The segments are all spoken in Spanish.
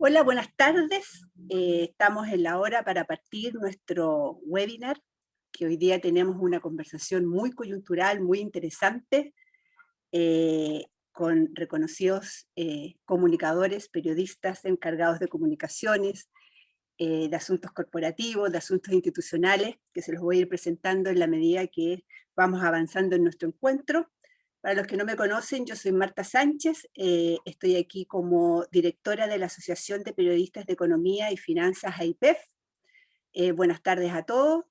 Hola, buenas tardes. Estamos en la hora para partir nuestro webinar, que hoy día tenemos una conversación muy coyuntural, muy interesante, con reconocidos comunicadores, periodistas encargados de comunicaciones, de asuntos corporativos, de asuntos institucionales, que se los voy a ir presentando en la medida que vamos avanzando en nuestro encuentro. Para los que no me conocen, yo soy Marta Sánchez, estoy aquí como directora de la Asociación de Periodistas de Economía y Finanzas AIPEF. Buenas tardes a todos.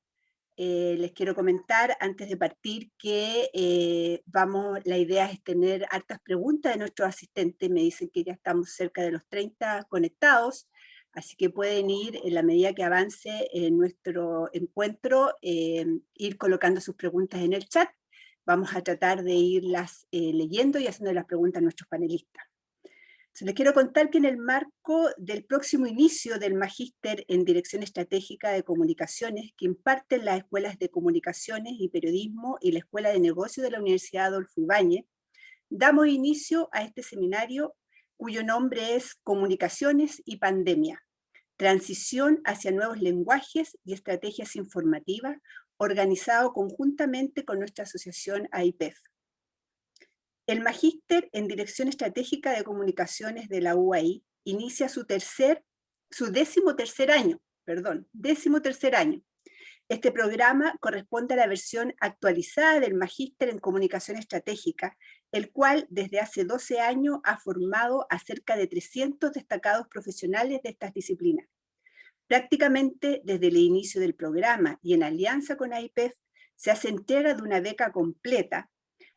Les quiero comentar antes de partir que la idea es tener hartas preguntas de nuestros asistentes. Me dicen que ya estamos cerca de los 30 conectados, así que pueden ir en la medida que avance en nuestro encuentro, ir colocando sus preguntas en el chat. Vamos a tratar de irlas leyendo y haciendo las preguntas a nuestros panelistas. Les quiero contar que en el marco del próximo inicio del Magíster en Dirección Estratégica de Comunicaciones, que imparten las escuelas de Comunicaciones y Periodismo y la Escuela de Negocios de la Universidad Adolfo Ibáñez, damos inicio a este seminario cuyo nombre es Comunicaciones y Pandemia, Transición hacia nuevos lenguajes y estrategias informativas, organizado conjuntamente con nuestra asociación AIPEF. El Magíster en Dirección Estratégica de Comunicaciones de la UAI inicia su décimo tercer año. Este programa corresponde a la versión actualizada del Magíster en Comunicación Estratégica, el cual desde hace 12 años ha formado a cerca de 300 destacados profesionales de estas disciplinas. Prácticamente desde el inicio del programa y en alianza con AIPEF, se hace entrega de una beca completa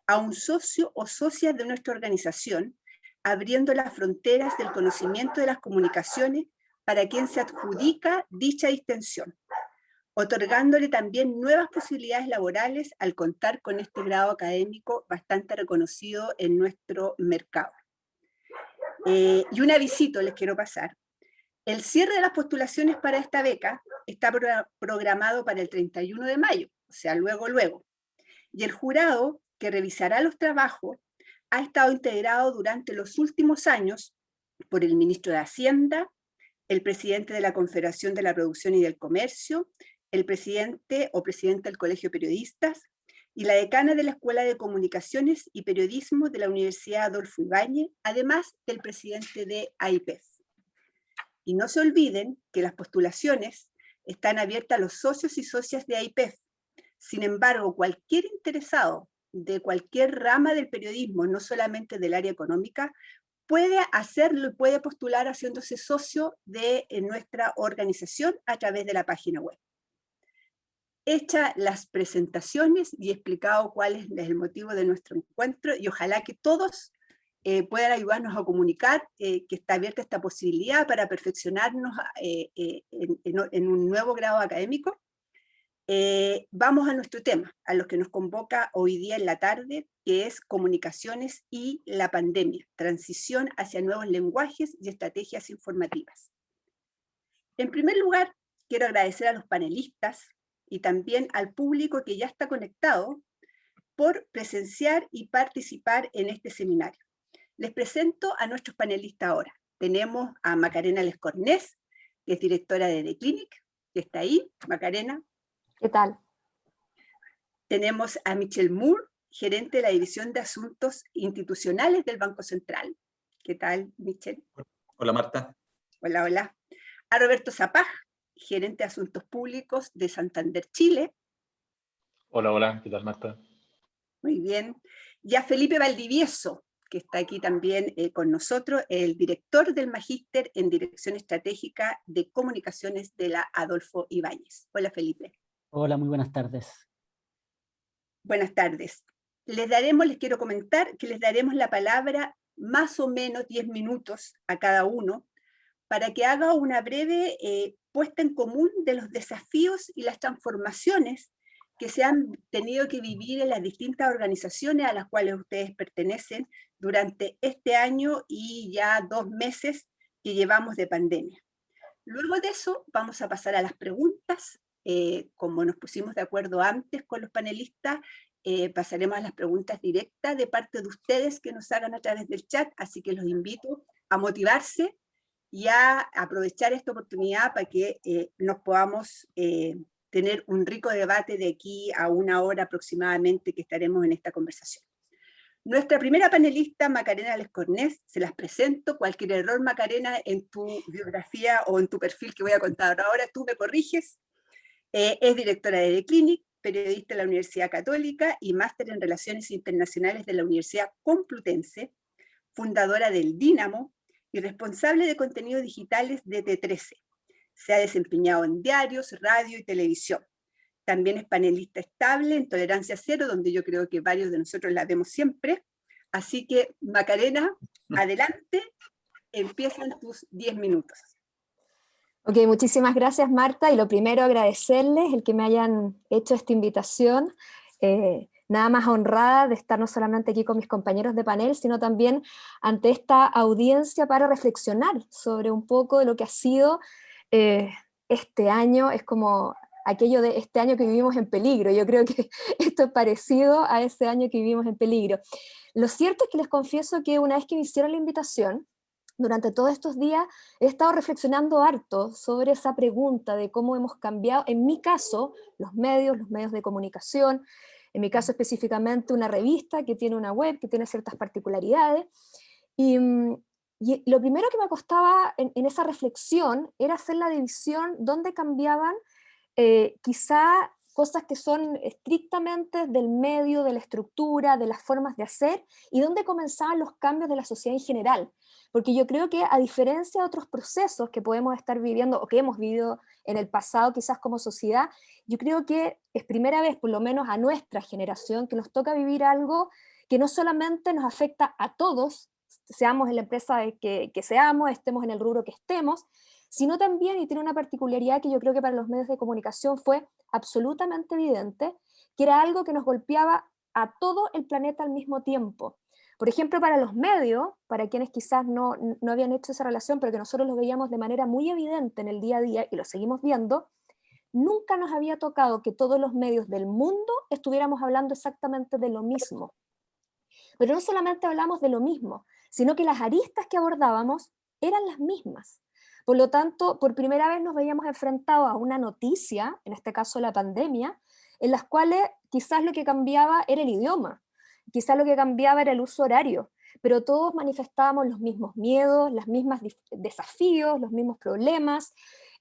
a un socio o socia de nuestra organización, abriendo las fronteras del conocimiento de las comunicaciones para quien se adjudica dicha distinción, otorgándole también nuevas posibilidades laborales al contar con este grado académico bastante reconocido en nuestro mercado. Y un avisito les quiero pasar. El cierre de las postulaciones para esta beca está programado para el 31 de mayo, o sea, luego. Y el jurado que revisará los trabajos ha estado integrado durante los últimos años por el ministro de Hacienda, el presidente de la Confederación de la Producción y del Comercio, el presidente o presidenta del Colegio de Periodistas y la decana de la Escuela de Comunicaciones y Periodismo de la Universidad Adolfo Ibáñez, además del presidente de AIPEF. Y no se olviden que las postulaciones están abiertas a los socios y socias de AIPEF. Sin embargo, cualquier interesado de cualquier rama del periodismo, no solamente del área económica, puede hacerlo y puede postular haciéndose socio de nuestra organización a través de la página web. Hechas las presentaciones y explicado cuál es el motivo de nuestro encuentro, y ojalá que todos puedan ayudarnos a comunicar que está abierta esta posibilidad para perfeccionarnos en un nuevo grado académico. Vamos a nuestro tema, a lo que nos convoca hoy día en la tarde, que es comunicaciones y la pandemia, transición hacia nuevos lenguajes y estrategias informativas. En primer lugar, quiero agradecer a los panelistas y también al público que ya está conectado por presenciar y participar en este seminario. Les presento a nuestros panelistas ahora. Tenemos a Macarena Lescornés, que es directora de The Clinic, que está ahí. Macarena. ¿Qué tal? Tenemos a Michelle Moore, gerente de la División de Asuntos Institucionales del Banco Central. ¿Qué tal, Michelle? Hola, Marta. Hola. A Roberto Zapag, gerente de Asuntos Públicos de Santander, Chile. Hola, ¿qué tal, Marta? Muy bien. Y a Felipe Valdivieso, que está aquí también con nosotros, el director del Magíster en Dirección Estratégica de Comunicaciones de la Adolfo Ibáñez. Hola, Felipe. Hola, muy buenas tardes. Buenas tardes. Les quiero comentar que les daremos la palabra más o menos 10 minutos a cada uno para que haga una breve puesta en común de los desafíos y las transformaciones que se han tenido que vivir en las distintas organizaciones a las cuales ustedes pertenecen durante este año y ya 2 meses que llevamos de pandemia. Luego de eso vamos a pasar a las preguntas. Como nos pusimos de acuerdo antes con los panelistas, pasaremos a las preguntas directas de parte de ustedes que nos hagan a través del chat, así que los invito a motivarse y a aprovechar esta oportunidad para que nos podamos tener un rico debate de aquí a 1 hora aproximadamente que estaremos en esta conversación. Nuestra primera panelista, Macarena Lescornés, se las presento. Cualquier error, Macarena, en tu biografía o en tu perfil que voy a contar ahora, tú me corriges. Es directora de The Clinic, periodista de la Universidad Católica y máster en Relaciones Internacionales de la Universidad Complutense, fundadora del Dínamo y responsable de contenidos digitales de T13. Se ha desempeñado en diarios, radio y televisión. También es panelista estable en Tolerancia Cero, donde yo creo que varios de nosotros la vemos siempre. Así que, Macarena, adelante, empiezan tus 10 minutos. Ok, muchísimas gracias, Marta, y lo primero agradecerles el que me hayan hecho esta invitación. Nada más honrada de estar no solamente aquí con mis compañeros de panel, sino también ante esta audiencia para reflexionar sobre un poco de lo que ha sido este año. Es como aquello de este año que vivimos en peligro. Yo creo que esto es parecido a ese año que vivimos en peligro. Lo cierto es que les confieso que una vez que me hicieron la invitación, durante todos estos días he estado reflexionando harto sobre esa pregunta de cómo hemos cambiado, en mi caso, los medios de comunicación, en mi caso específicamente una revista que tiene una web, que tiene ciertas particularidades, y lo primero que me costaba en esa reflexión era hacer la división donde cambiaban quizá cosas que son estrictamente del medio, de la estructura, de las formas de hacer, y dónde comenzaban los cambios de la sociedad en general. Porque yo creo que a diferencia de otros procesos que podemos estar viviendo, o que hemos vivido en el pasado quizás como sociedad, yo creo que es primera vez, por lo menos a nuestra generación, que nos toca vivir algo que no solamente nos afecta a todos, seamos en la empresa que seamos, estemos en el rubro que estemos, sino también, y tiene una particularidad que yo creo que para los medios de comunicación fue absolutamente evidente, que era algo que nos golpeaba a todo el planeta al mismo tiempo. Por ejemplo, para los medios, para quienes quizás no habían hecho esa relación, pero que nosotros lo veíamos de manera muy evidente en el día a día, y lo seguimos viendo, nunca nos había tocado que todos los medios del mundo estuviéramos hablando exactamente de lo mismo. Pero no solamente hablamos de lo mismo, sino que las aristas que abordábamos eran las mismas. Por lo tanto, por primera vez nos veíamos enfrentados a una noticia, en este caso la pandemia, en las cuales quizás lo que cambiaba era el idioma, quizás lo que cambiaba era el uso horario, pero todos manifestábamos los mismos miedos, los mismos desafíos, los mismos problemas,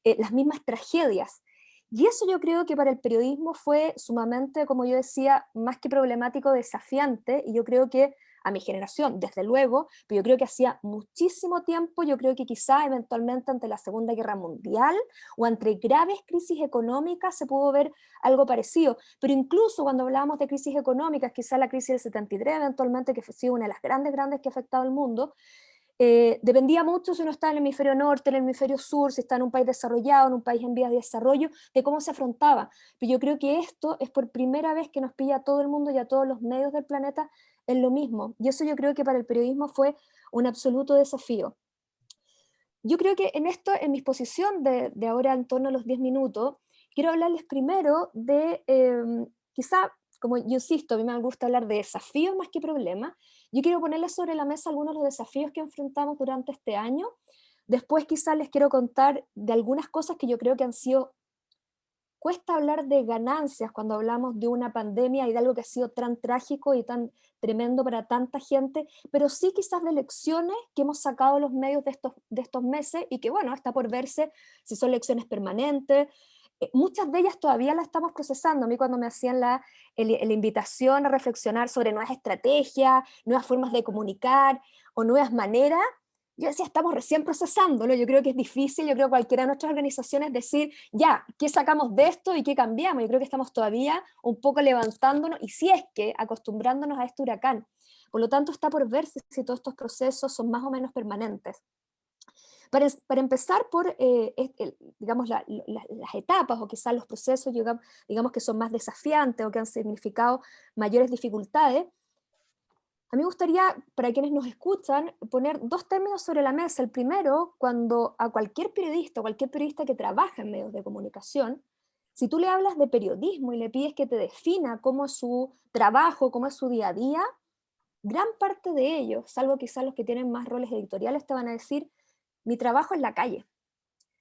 las mismas tragedias. Y eso yo creo que para el periodismo fue sumamente, como yo decía, más que problemático, desafiante, y yo creo que a mi generación, desde luego, pero yo creo que hacía muchísimo tiempo, yo creo que quizá eventualmente ante la Segunda Guerra Mundial o ante graves crisis económicas se pudo ver algo parecido, pero incluso cuando hablábamos de crisis económicas, quizá la crisis del 73 eventualmente, que fue una de las grandes que ha afectado al mundo, dependía mucho si uno está en el hemisferio norte, en el hemisferio sur, si está en un país desarrollado, en un país en vías de desarrollo, de cómo se afrontaba. Pero yo creo que esto es por primera vez que nos pilla a todo el mundo y a todos los medios del planeta en lo mismo. Y eso yo creo que para el periodismo fue un absoluto desafío. Yo creo que en esto, en mi posición de ahora en torno a los 10 minutos, quiero hablarles primero de, quizá, como yo insisto, a mí me gusta hablar de desafíos más que problemas. Yo quiero ponerles sobre la mesa algunos de los desafíos que enfrentamos durante este año. Después quizás les quiero contar de algunas cosas que yo creo que han sido. Cuesta hablar de ganancias cuando hablamos de una pandemia y de algo que ha sido tan trágico y tan tremendo para tanta gente, pero sí quizás de lecciones que hemos sacado los medios de estos meses y que, bueno, está por verse si son lecciones permanentes. Muchas de ellas todavía las estamos procesando. A mí cuando me hacían la invitación a reflexionar sobre nuevas estrategias, nuevas formas de comunicar o nuevas maneras, yo decía, estamos recién procesándolo, yo creo que es difícil, yo creo que cualquiera de nuestras organizaciones decir, ya, ¿qué sacamos de esto y qué cambiamos? Yo creo que estamos todavía un poco levantándonos, y si es que acostumbrándonos a este huracán. Por lo tanto, está por verse si todos estos procesos son más o menos permanentes. Para empezar por, digamos, las etapas o quizás los procesos, digamos que son más desafiantes o que han significado mayores dificultades, a mí me gustaría, para quienes nos escuchan, poner dos términos sobre la mesa. El primero, cuando a cualquier periodista que trabaja en medios de comunicación, si tú le hablas de periodismo y le pides que te defina cómo es su trabajo, cómo es su día a día, gran parte de ellos, salvo quizás los que tienen más roles editoriales, te van a decir, Mi trabajo es la calle.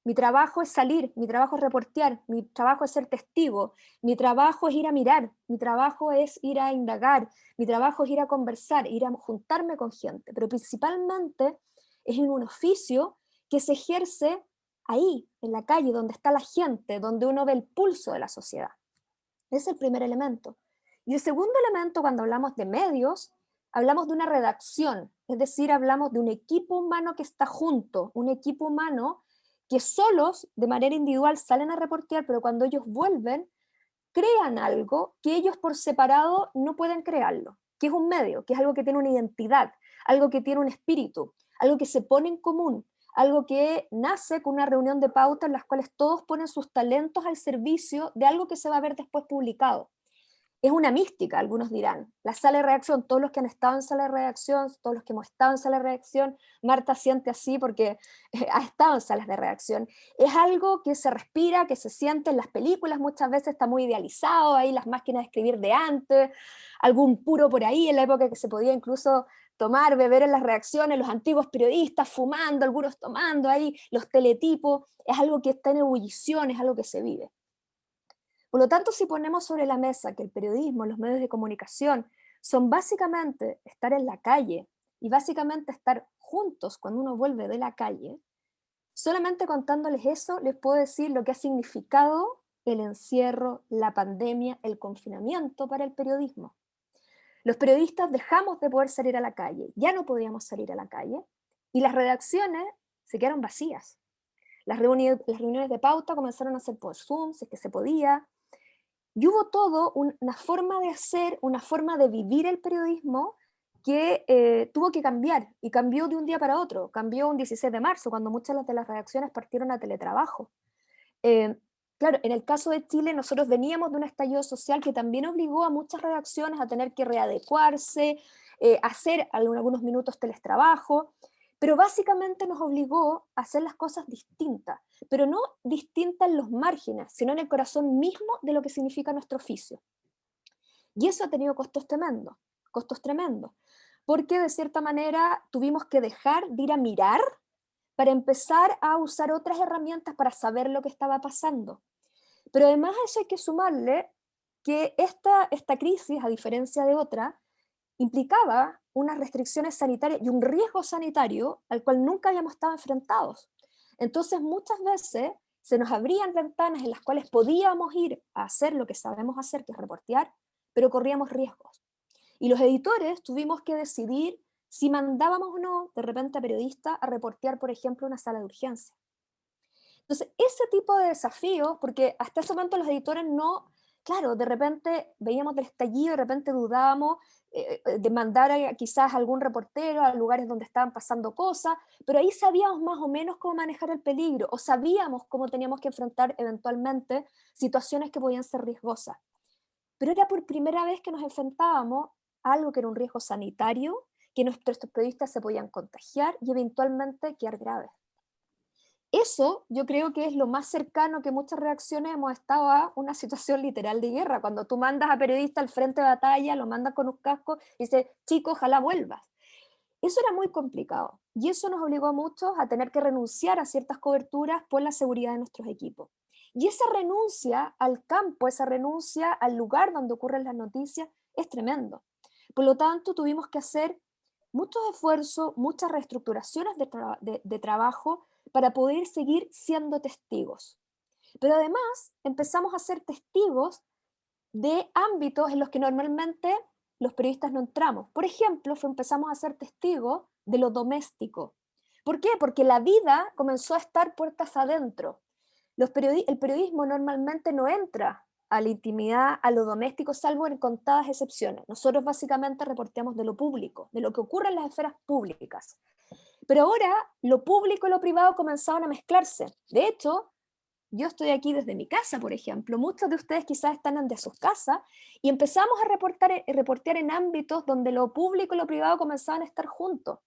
Mi trabajo es salir, mi trabajo es reportear, mi trabajo es ser testigo, mi trabajo es ir a mirar, mi trabajo es ir a indagar, mi trabajo es ir a conversar, ir a juntarme con gente, pero principalmente es en un oficio que se ejerce ahí, en la calle, donde está la gente, donde uno ve el pulso de la sociedad. Ese es el primer elemento. Y el segundo elemento, cuando hablamos de medios, hablamos de una redacción, es decir, hablamos de un equipo humano que está junto, un equipo humano que solos, de manera individual, salen a reportear, pero cuando ellos vuelven, crean algo que ellos por separado no pueden crearlo, que es un medio, que es algo que tiene una identidad, algo que tiene un espíritu, algo que se pone en común, algo que nace con una reunión de pauta en las cuales todos ponen sus talentos al servicio de algo que se va a ver después publicado. Es una mística, algunos dirán. La sala de redacción, todos los que han estado en sala de redacción, todos los que hemos estado en sala de redacción, Marta siente así porque ha estado en salas de redacción, es algo que se respira, que se siente en las películas, muchas veces está muy idealizado, ahí las máquinas de escribir de antes, algún puro por ahí, en la época que se podía incluso tomar, beber en las redacciones, los antiguos periodistas fumando, algunos tomando ahí, los teletipos, es algo que está en ebullición, es algo que se vive. Por lo tanto, si ponemos sobre la mesa que el periodismo, los medios de comunicación, son básicamente estar en la calle y básicamente estar juntos cuando uno vuelve de la calle, solamente contándoles eso les puedo decir lo que ha significado el encierro, la pandemia, el confinamiento para el periodismo. Los periodistas dejamos de poder salir a la calle, ya no podíamos salir a la calle, y las redacciones se quedaron vacías. Las reuniones de pauta comenzaron a ser por Zoom, si es que se podía, y hubo todo una forma de hacer, una forma de vivir el periodismo que tuvo que cambiar, y cambió de un día para otro. Cambió un 16 de marzo, cuando muchas de las redacciones partieron a teletrabajo. Claro, en el caso de Chile, nosotros veníamos de un estallido social que también obligó a muchas redacciones a tener que readecuarse, hacer algunos minutos teletrabajo, pero básicamente nos obligó a hacer las cosas distintas, pero no distintas en los márgenes, sino en el corazón mismo de lo que significa nuestro oficio. Y eso ha tenido costos tremendos, porque de cierta manera tuvimos que dejar de ir a mirar para empezar a usar otras herramientas para saber lo que estaba pasando. Pero además a eso hay que sumarle que esta crisis, a diferencia de otra, implicaba unas restricciones sanitarias y un riesgo sanitario al cual nunca habíamos estado enfrentados. Entonces muchas veces se nos abrían ventanas en las cuales podíamos ir a hacer lo que sabemos hacer, que es reportear, pero corríamos riesgos. Y los editores tuvimos que decidir si mandábamos o no de repente a periodistas a reportear, por ejemplo, una sala de urgencia. Entonces, ese tipo de desafíos, porque hasta ese momento los editores no, claro, de repente veíamos del estallido, de repente dudábamos de mandar quizás a algún reportero a lugares donde estaban pasando cosas, pero ahí sabíamos más o menos cómo manejar el peligro, o sabíamos cómo teníamos que enfrentar eventualmente situaciones que podían ser riesgosas. Pero era por primera vez que nos enfrentábamos a algo que era un riesgo sanitario, que nuestros periodistas se podían contagiar y eventualmente quedar graves. Eso yo creo que es lo más cercano que muchas redacciones hemos estado a una situación literal de guerra, cuando tú mandas a periodista al frente de batalla, lo mandas con un casco y dices, chico, ojalá vuelvas. Eso era muy complicado y eso nos obligó a muchos a tener que renunciar a ciertas coberturas por la seguridad de nuestros equipos. Y esa renuncia al campo, esa renuncia al lugar donde ocurren las noticias es tremendo. Por lo tanto, tuvimos que hacer muchos esfuerzos, muchas reestructuraciones de trabajo para poder seguir siendo testigos. Pero además empezamos a ser testigos de ámbitos en los que normalmente los periodistas no entramos. Por ejemplo, empezamos a ser testigos de lo doméstico. ¿Por qué? Porque la vida comenzó a estar puertas adentro. El periodismo normalmente no entra a la intimidad, a lo doméstico, salvo en contadas excepciones. Nosotros básicamente reporteamos de lo público, de lo que ocurre en las esferas públicas. Pero ahora lo público y lo privado comenzaban a mezclarse. De hecho, yo estoy aquí desde mi casa, por ejemplo. Muchos de ustedes quizás están de sus casas y empezamos a reportear en ámbitos donde lo público y lo privado comenzaban a estar juntos.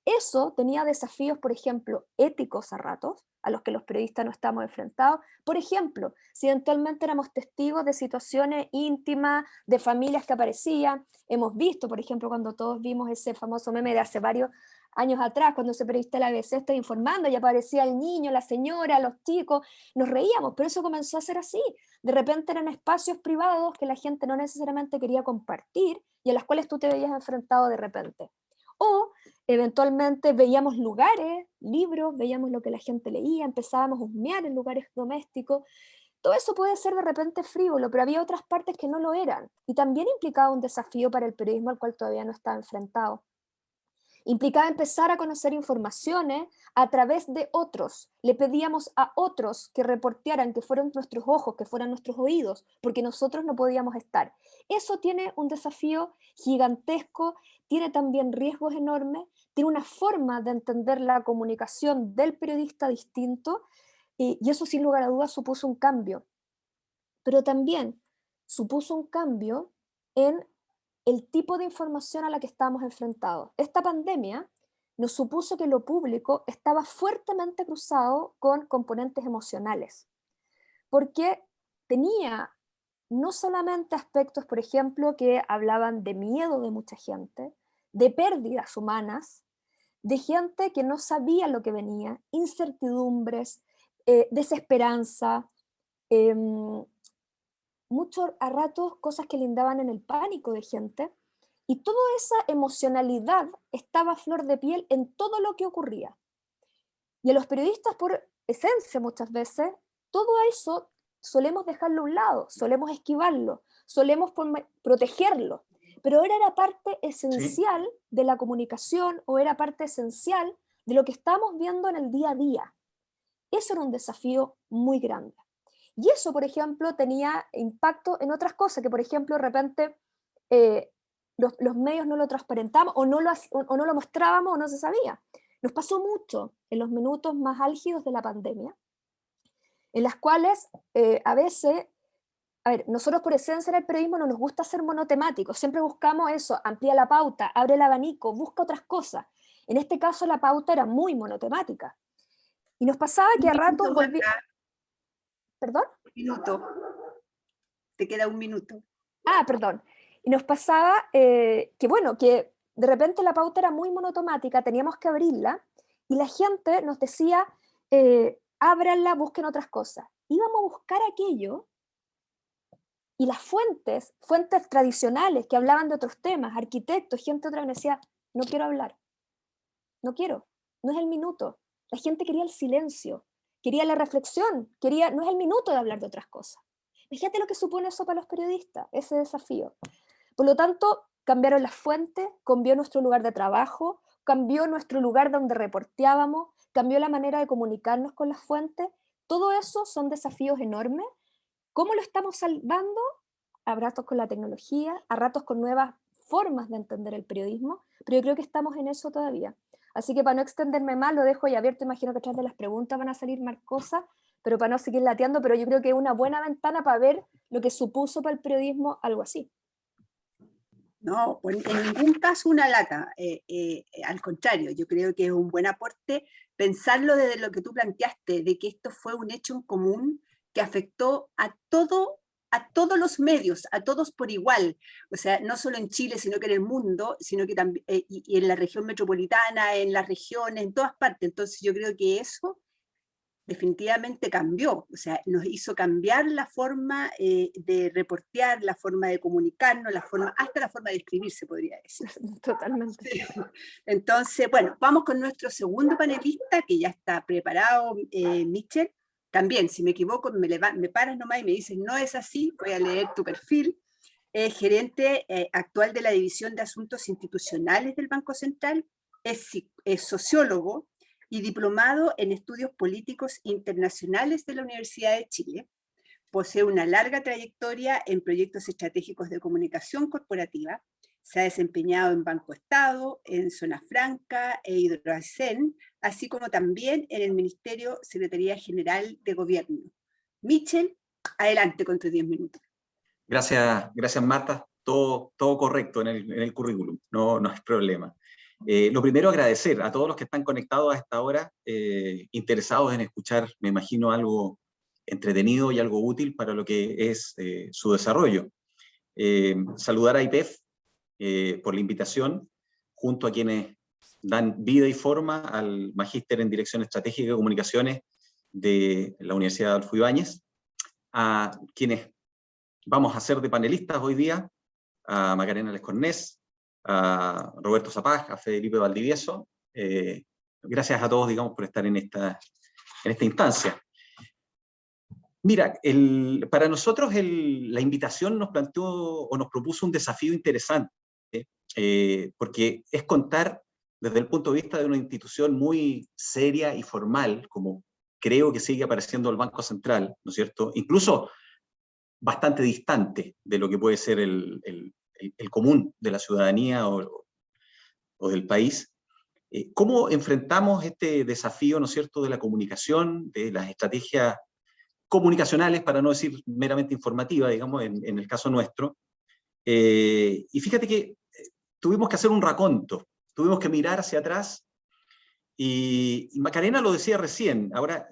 Eso tenía desafíos, por ejemplo, éticos a ratos, a los que los periodistas no estamos enfrentados. Por ejemplo, si eventualmente éramos testigos de situaciones íntimas, de familias que aparecían. Hemos visto, por ejemplo, cuando todos vimos ese famoso meme de hace varios años atrás, cuando ese periodista de la ABC estaba informando y aparecía el niño, la señora, los chicos, nos reíamos, pero eso comenzó a ser así. De repente eran espacios privados que la gente no necesariamente quería compartir y a las cuales tú te veías enfrentado de repente. O eventualmente veíamos lugares, libros, veíamos lo que la gente leía, empezábamos a husmear en lugares domésticos. Todo eso puede ser de repente frívolo, pero había otras partes que no lo eran. Y también implicaba un desafío para el periodismo al cual todavía no estaba enfrentado. Implicaba empezar a conocer informaciones a través de otros. Le pedíamos a otros que reportearan, que fueran nuestros ojos, que fueran nuestros oídos, porque nosotros no podíamos estar. Eso tiene un desafío gigantesco, tiene también riesgos enormes, tiene una forma de entender la comunicación del periodista distinto, y eso sin lugar a dudas supuso un cambio. Pero también supuso un cambio en el tipo de información a la que estábamos enfrentados. Esta pandemia nos supuso que lo público estaba fuertemente cruzado con componentes emocionales, porque tenía no solamente aspectos, por ejemplo, que hablaban de miedo de mucha gente, de pérdidas humanas, de gente que no sabía lo que venía, incertidumbres, desesperanza, mucho a ratos cosas que lindaban en el pánico de gente, y toda esa emocionalidad estaba a flor de piel en todo lo que ocurría. Y a los periodistas, por esencia muchas veces, todo eso solemos dejarlo a un lado, solemos esquivarlo, solemos protegerlo, pero ahora era parte esencial de la comunicación, o era parte esencial de lo que estamos viendo en el día a día. Eso era un desafío muy grande. Y eso, por ejemplo, tenía impacto en otras cosas, que por ejemplo, de repente los medios no lo transparentamos, o no lo mostrábamos, o no se sabía. Nos pasó mucho en los minutos más álgidos de la pandemia, en las cuales a veces, nosotros por esencia en el periodismo no nos gusta ser monotemáticos, siempre buscamos eso, amplía la pauta, abre el abanico, busca otras cosas. En este caso la pauta era muy monotemática. Y nos pasaba que a ratos volvía... ¿Perdón? Un minuto. Te queda un minuto. Perdón. Y nos pasaba que, bueno, que de repente la pauta era muy monotemática, teníamos que abrirla, y la gente nos decía, ábranla, busquen otras cosas. Íbamos a buscar aquello, y las fuentes tradicionales que hablaban de otros temas, arquitectos, gente otra, me decía, no quiero hablar, no quiero, no es el minuto. La gente quería el silencio, quería la reflexión, no es el minuto de hablar de otras cosas. Fíjate lo que supone eso para los periodistas, ese desafío. Por lo tanto, cambiaron las fuentes, cambió nuestro lugar de trabajo, cambió nuestro lugar donde reporteábamos, cambió la manera de comunicarnos con las fuentes. Todo eso son desafíos enormes. ¿Cómo lo estamos salvando? A ratos con la tecnología, a ratos con nuevas formas de entender el periodismo, pero yo creo que estamos en eso todavía. Así que para no extenderme más, lo dejo ahí abierto. Imagino que atrás de las preguntas van a salir más cosas, pero para no seguir lateando, pero yo creo que es una buena ventana para ver lo que supuso para el periodismo algo así. No, pues en ningún caso una lata, al contrario, yo creo que es un buen aporte pensarlo desde lo que tú planteaste, de que esto fue un hecho en común que afectó a todos los medios, a todos por igual, o sea, no solo en Chile, sino que en el mundo, sino que también y en la región metropolitana, en las regiones, en todas partes. Entonces yo creo que eso definitivamente cambió, o sea, nos hizo cambiar la forma de reportear, la forma de comunicarnos, hasta la forma de escribir, se podría decir. Totalmente. Sí. Entonces, bueno, vamos con nuestro segundo panelista, que ya está preparado, Michel. También, si me equivoco, me paras nomás y me dices, no es así, voy a leer tu perfil. Gerente actual de la División de Asuntos Institucionales del Banco Central, es sociólogo y diplomado en Estudios Políticos Internacionales de la Universidad de Chile. Posee una larga trayectoria en proyectos estratégicos de comunicación corporativa. Se ha desempeñado en Banco Estado, en Zona Franca e Hidroaicén, así como también en el Ministerio Secretaría General de Gobierno. Michel, adelante con tus 10 minutos. Gracias Marta. Todo correcto en el currículum, no hay problema. Lo primero, agradecer a todos los que están conectados a esta hora, interesados en escuchar, me imagino, algo entretenido y algo útil para lo que es su desarrollo. Saludar a IPEF por la invitación, junto a quienes dan vida y forma al Magíster en Dirección Estratégica de Comunicaciones de la Universidad Adolfo Ibáñez, a quienes vamos a ser de panelistas hoy día, a Macarena Lescornés, a Roberto Zapag, a Federico Valdivieso. Gracias a todos, digamos, por estar en esta instancia. Mira, para nosotros la invitación nos planteó o nos propuso un desafío interesante, porque es contar desde el punto de vista de una institución muy seria y formal, como creo que sigue apareciendo el Banco Central, ¿no es cierto? Incluso bastante distante de lo que puede ser el común de la ciudadanía o del país. ¿Cómo enfrentamos este desafío, ¿no es cierto?, de la comunicación, de las estrategias comunicacionales, para no decir meramente informativa, digamos, en el caso nuestro? Y fíjate que tuvimos que hacer un raconto, tuvimos que mirar hacia atrás, y Macarena lo decía recién. Ahora,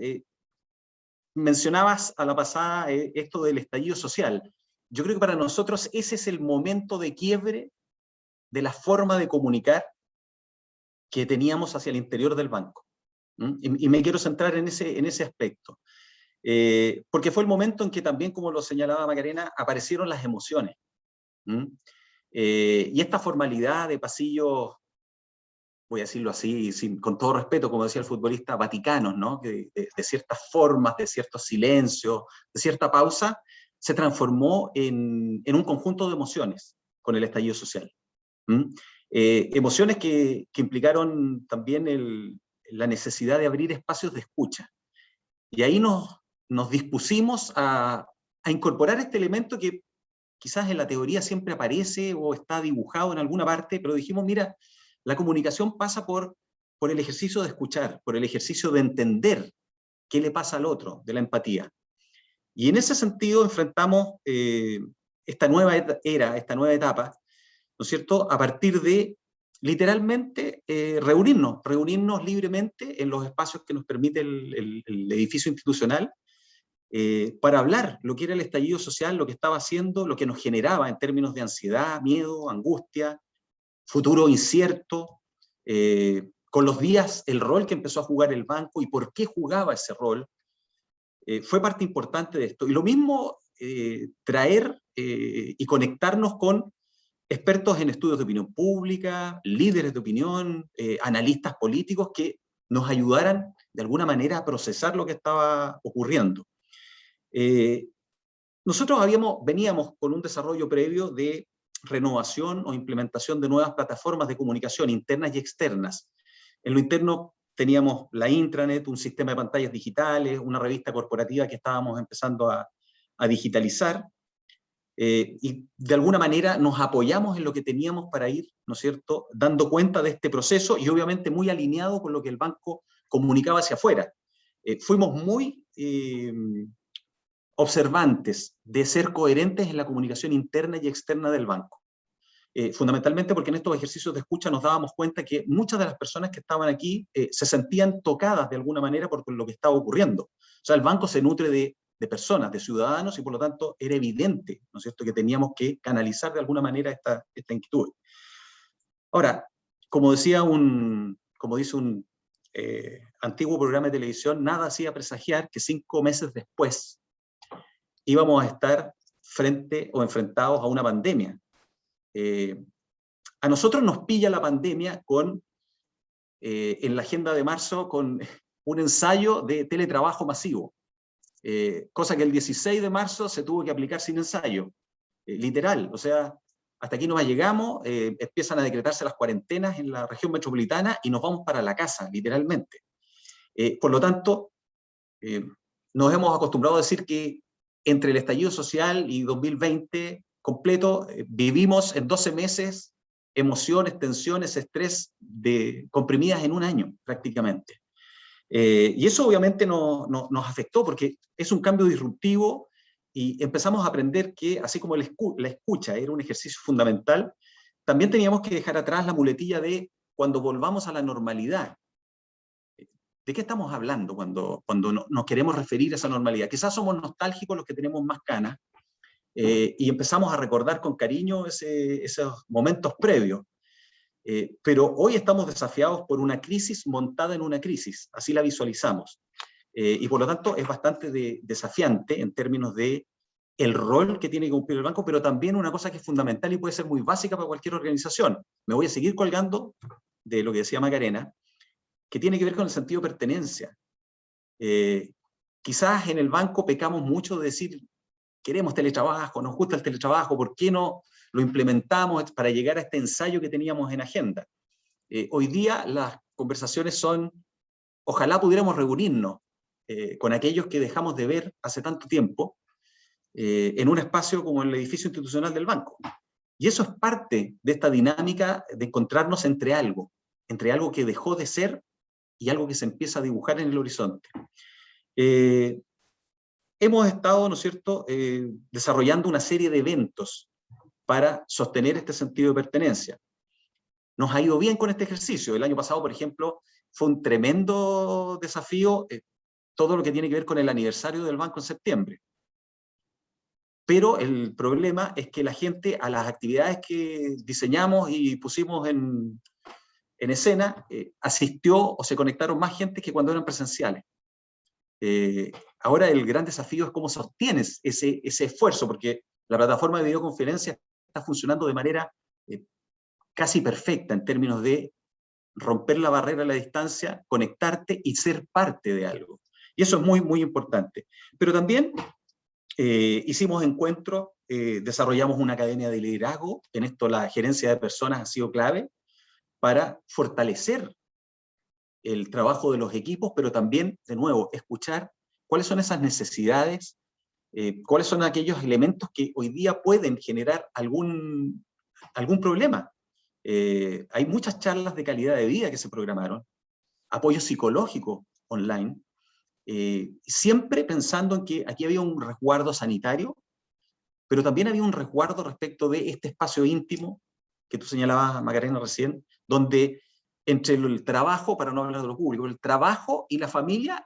mencionabas a la pasada esto del estallido social. Yo creo que para nosotros ese es el momento de quiebre de la forma de comunicar que teníamos hacia el interior del banco. Y me quiero centrar en ese aspecto. Porque fue el momento en que también, como lo señalaba Macarena, aparecieron las emociones. Y esta formalidad de pasillos, voy a decirlo así, con todo respeto, como decía el futbolista, vaticanos, ¿no? De ciertas formas, de ciertos silencios, de cierta pausa, se transformó en un conjunto de emociones con el estallido social. Emociones que implicaron también la necesidad de abrir espacios de escucha. Y ahí nos dispusimos a incorporar este elemento que quizás en la teoría siempre aparece o está dibujado en alguna parte, pero dijimos, mira, la comunicación pasa por el ejercicio de escuchar, por el ejercicio de entender qué le pasa al otro, de la empatía. Y en ese sentido enfrentamos esta nueva era, esta nueva etapa, ¿no es cierto?, a partir de, literalmente, reunirnos libremente en los espacios que nos permite el edificio institucional, para hablar lo que era el estallido social, lo que estaba haciendo, lo que nos generaba en términos de ansiedad, miedo, angustia, futuro incierto, con los días, el rol que empezó a jugar el banco y por qué jugaba ese rol, fue parte importante de esto. Y lo mismo, traer y conectarnos con expertos en estudios de opinión pública, líderes de opinión, analistas políticos que nos ayudaran de alguna manera a procesar lo que estaba ocurriendo. Nosotros veníamos con un desarrollo previo de renovación o implementación de nuevas plataformas de comunicación internas y externas. En lo interno teníamos la intranet, un sistema de pantallas digitales, una revista corporativa que estábamos empezando a digitalizar, y de alguna manera nos apoyamos en lo que teníamos para ir, ¿no es cierto?, dando cuenta de este proceso, y obviamente muy alineado con lo que el banco comunicaba hacia afuera. Fuimos muy observantes de ser coherentes en la comunicación interna y externa del banco. Fundamentalmente porque en estos ejercicios de escucha nos dábamos cuenta que muchas de las personas que estaban aquí se sentían tocadas de alguna manera por lo que estaba ocurriendo. O sea, el banco se nutre de personas, de ciudadanos, y por lo tanto era evidente, ¿no es cierto?, que teníamos que canalizar de alguna manera esta inquietud. Ahora, como dice un antiguo programa de televisión, nada hacía presagiar que 5 meses después íbamos a estar frente o enfrentados a una pandemia. A nosotros nos pilla la pandemia en la agenda de marzo con un ensayo de teletrabajo masivo, cosa que el 16 de marzo se tuvo que aplicar sin ensayo, literal. O sea, hasta aquí nomás llegamos, empiezan a decretarse las cuarentenas en la región metropolitana y nos vamos para la casa, literalmente. Por lo tanto, nos hemos acostumbrado a decir que entre el estallido social y 2020 completo, vivimos en 12 meses emociones, tensiones, estrés comprimidas en un año prácticamente. Y eso obviamente nos afectó porque es un cambio disruptivo, y empezamos a aprender que, así como la escucha era un ejercicio fundamental, también teníamos que dejar atrás la muletilla de cuando volvamos a la normalidad. ¿De qué estamos hablando cuando nos queremos referir a esa normalidad? Quizás somos nostálgicos los que tenemos más canas, y empezamos a recordar con cariño esos momentos previos. Pero hoy estamos desafiados por una crisis montada en una crisis, así la visualizamos. Y por lo tanto es bastante desafiante en términos de el rol que tiene que cumplir el banco, pero también una cosa que es fundamental y puede ser muy básica para cualquier organización. Me voy a seguir colgando de lo que decía Macarena, que tiene que ver con el sentido de pertenencia. Quizás en el banco pecamos mucho de decir, queremos teletrabajo, nos gusta el teletrabajo, ¿por qué no lo implementamos para llegar a este ensayo que teníamos en agenda? Hoy día las conversaciones son, ojalá pudiéramos reunirnos con aquellos que dejamos de ver hace tanto tiempo, en un espacio como el edificio institucional del banco. Y eso es parte de esta dinámica de encontrarnos entre algo que dejó de ser y algo que se empieza a dibujar en el horizonte. Hemos estado, ¿no es cierto?, desarrollando una serie de eventos para sostener este sentido de pertenencia. Nos ha ido bien con este ejercicio. El año pasado, por ejemplo, fue un tremendo desafío todo lo que tiene que ver con el aniversario del banco en septiembre. Pero el problema es que la gente a las actividades que diseñamos y pusimos en escena, asistió o se conectaron más gente que cuando eran presenciales. Ahora el gran desafío es cómo sostienes ese esfuerzo, porque la plataforma de videoconferencia está funcionando de manera casi perfecta en términos de romper la barrera de la distancia, conectarte y ser parte de algo. Y eso es muy, muy importante. Pero también hicimos encuentros, desarrollamos una academia de liderazgo, en esto la gerencia de personas ha sido clave para fortalecer el trabajo de los equipos, pero también, de nuevo, escuchar cuáles son esas necesidades, cuáles son aquellos elementos que hoy día pueden generar algún problema. Hay muchas charlas de calidad de vida que se programaron, apoyo psicológico online, siempre pensando en que aquí había un resguardo sanitario, pero también había un resguardo respecto de este espacio íntimo que tú señalabas, Macarena, recién, donde entre el trabajo, para no hablar de lo público, el trabajo y la familia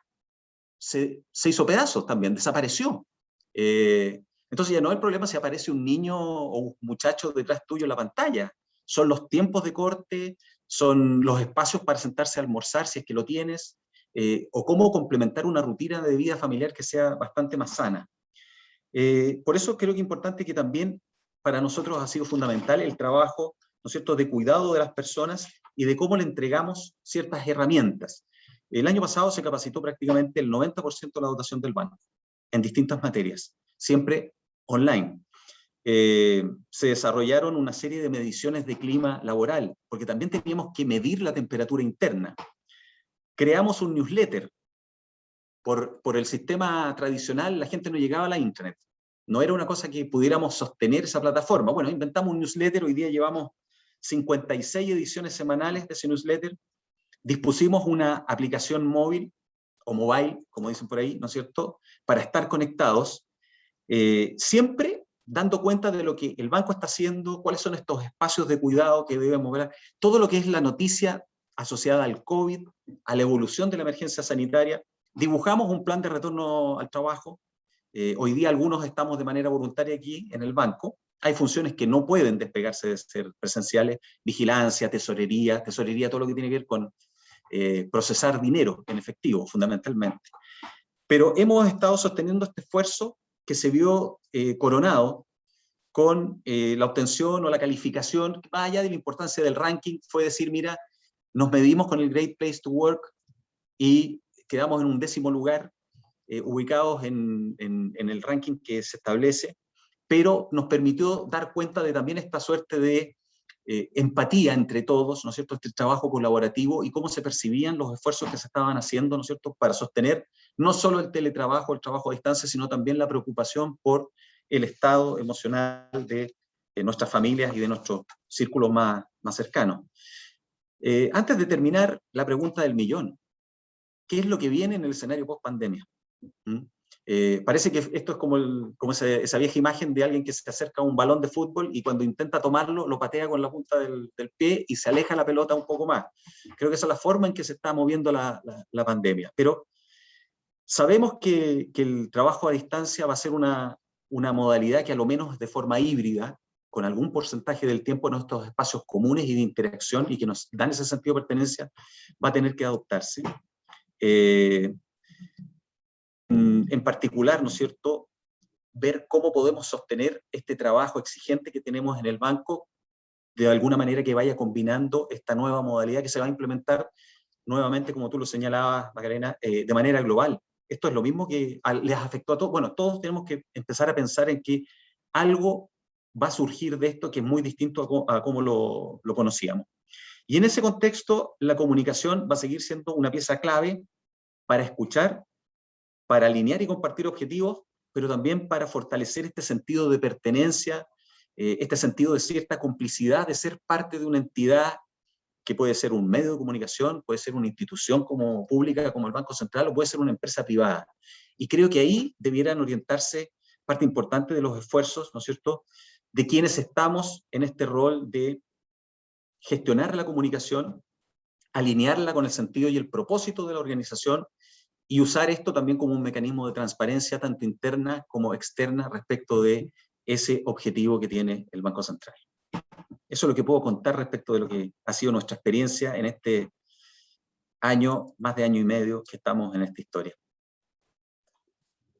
se hizo pedazos también, desapareció. Entonces ya no hay problema si aparece un niño o un muchacho detrás tuyo en la pantalla, son los tiempos de corte, son los espacios para sentarse a almorzar si es que lo tienes, o cómo complementar una rutina de vida familiar que sea bastante más sana. Por eso creo que es importante que también para nosotros ha sido fundamental el trabajo, ¿no es cierto?, de cuidado de las personas y de cómo le entregamos ciertas herramientas. El año pasado se capacitó prácticamente el 90% de la dotación del banco, en distintas materias, siempre online. Se desarrollaron una serie de mediciones de clima laboral, porque también teníamos que medir la temperatura interna. Creamos un newsletter. Por el sistema tradicional, la gente no llegaba a la internet. No era una cosa que pudiéramos sostener esa plataforma. Bueno, inventamos un newsletter, hoy día llevamos 56 ediciones semanales de ese newsletter. Dispusimos una aplicación móvil, o mobile, como dicen por ahí, ¿no es cierto?, para estar conectados, siempre dando cuenta de lo que el banco está haciendo, cuáles son estos espacios de cuidado que debemos ver, todo lo que es la noticia asociada al COVID, a la evolución de la emergencia sanitaria. Dibujamos un plan de retorno al trabajo. Hoy día algunos estamos de manera voluntaria aquí en el banco. Hay funciones que no pueden despegarse de ser presenciales, vigilancia, tesorería, todo lo que tiene que ver con procesar dinero en efectivo, fundamentalmente. Pero hemos estado sosteniendo este esfuerzo que se vio coronado con la obtención o la calificación, más allá de la importancia del ranking, fue decir, mira, nos medimos con el Great Place to Work y quedamos en un 10º lugar, ubicados en el ranking que se establece, pero nos permitió dar cuenta de también esta suerte de empatía entre todos, ¿no es cierto?, este trabajo colaborativo y cómo se percibían los esfuerzos que se estaban haciendo, ¿no es cierto?, para sostener no solo el teletrabajo, el trabajo a distancia, sino también la preocupación por el estado emocional de nuestras familias y de nuestros círculos más cercanos. Antes de terminar, la pregunta del millón. ¿Qué es lo que viene en el escenario post-pandemia? Parece que esto es como esa vieja imagen de alguien que se acerca a un balón de fútbol y cuando intenta tomarlo, lo patea con la punta del pie y se aleja la pelota un poco más. Creo que esa es la forma en que se está moviendo la pandemia. Pero sabemos que el trabajo a distancia va a ser una modalidad que a lo menos de forma híbrida, con algún porcentaje del tiempo en estos espacios comunes y de interacción y que nos dan ese sentido de pertenencia, va a tener que adoptarse. En particular, ¿no es cierto?, ver cómo podemos sostener este trabajo exigente que tenemos en el banco, de alguna manera que vaya combinando esta nueva modalidad que se va a implementar nuevamente, como tú lo señalabas, Macarena, de manera global. Esto es lo mismo que les afectó a todos. Bueno, todos tenemos que empezar a pensar en que algo va a surgir de esto que es muy distinto a cómo lo conocíamos. Y en ese contexto, la comunicación va a seguir siendo una pieza clave para escuchar, para alinear y compartir objetivos, pero también para fortalecer este sentido de pertenencia, este sentido de cierta complicidad, de ser parte de una entidad que puede ser un medio de comunicación, puede ser una institución como pública como el Banco Central, o puede ser una empresa privada. Y creo que ahí debieran orientarse parte importante de los esfuerzos, ¿no es cierto?, de quienes estamos en este rol de gestionar la comunicación, alinearla con el sentido y el propósito de la organización, y usar esto también como un mecanismo de transparencia tanto interna como externa respecto de ese objetivo que tiene el Banco Central. Eso es lo que puedo contar respecto de lo que ha sido nuestra experiencia en este año, más de año y medio que estamos en esta historia.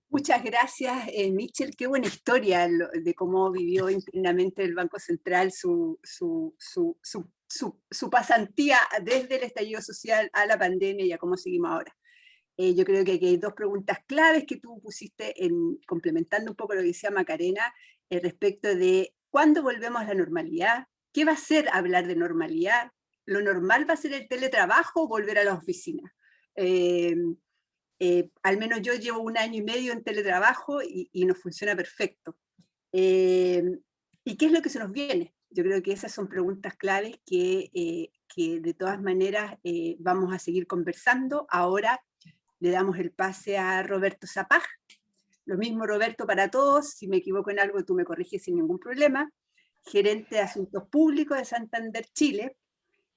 Muchas gracias, Michel. Qué buena historia de cómo vivió internamente el Banco Central su pasantía desde el estallido social a la pandemia y a cómo seguimos ahora. Yo creo que aquí hay dos preguntas claves que tú pusiste, complementando un poco lo que decía Macarena, respecto de cuándo volvemos a la normalidad, qué va a ser hablar de normalidad, lo normal va a ser el teletrabajo o volver a la oficina. Al menos yo llevo 1 año y medio en teletrabajo y nos funciona perfecto. ¿Y qué es lo que se nos viene? Yo creo que esas son preguntas claves que de todas maneras vamos a seguir conversando. Ahora le damos el pase a Roberto Zapag. Lo mismo, Roberto, para todos. Si me equivoco en algo, tú me corriges sin ningún problema. Gerente de Asuntos Públicos de Santander, Chile.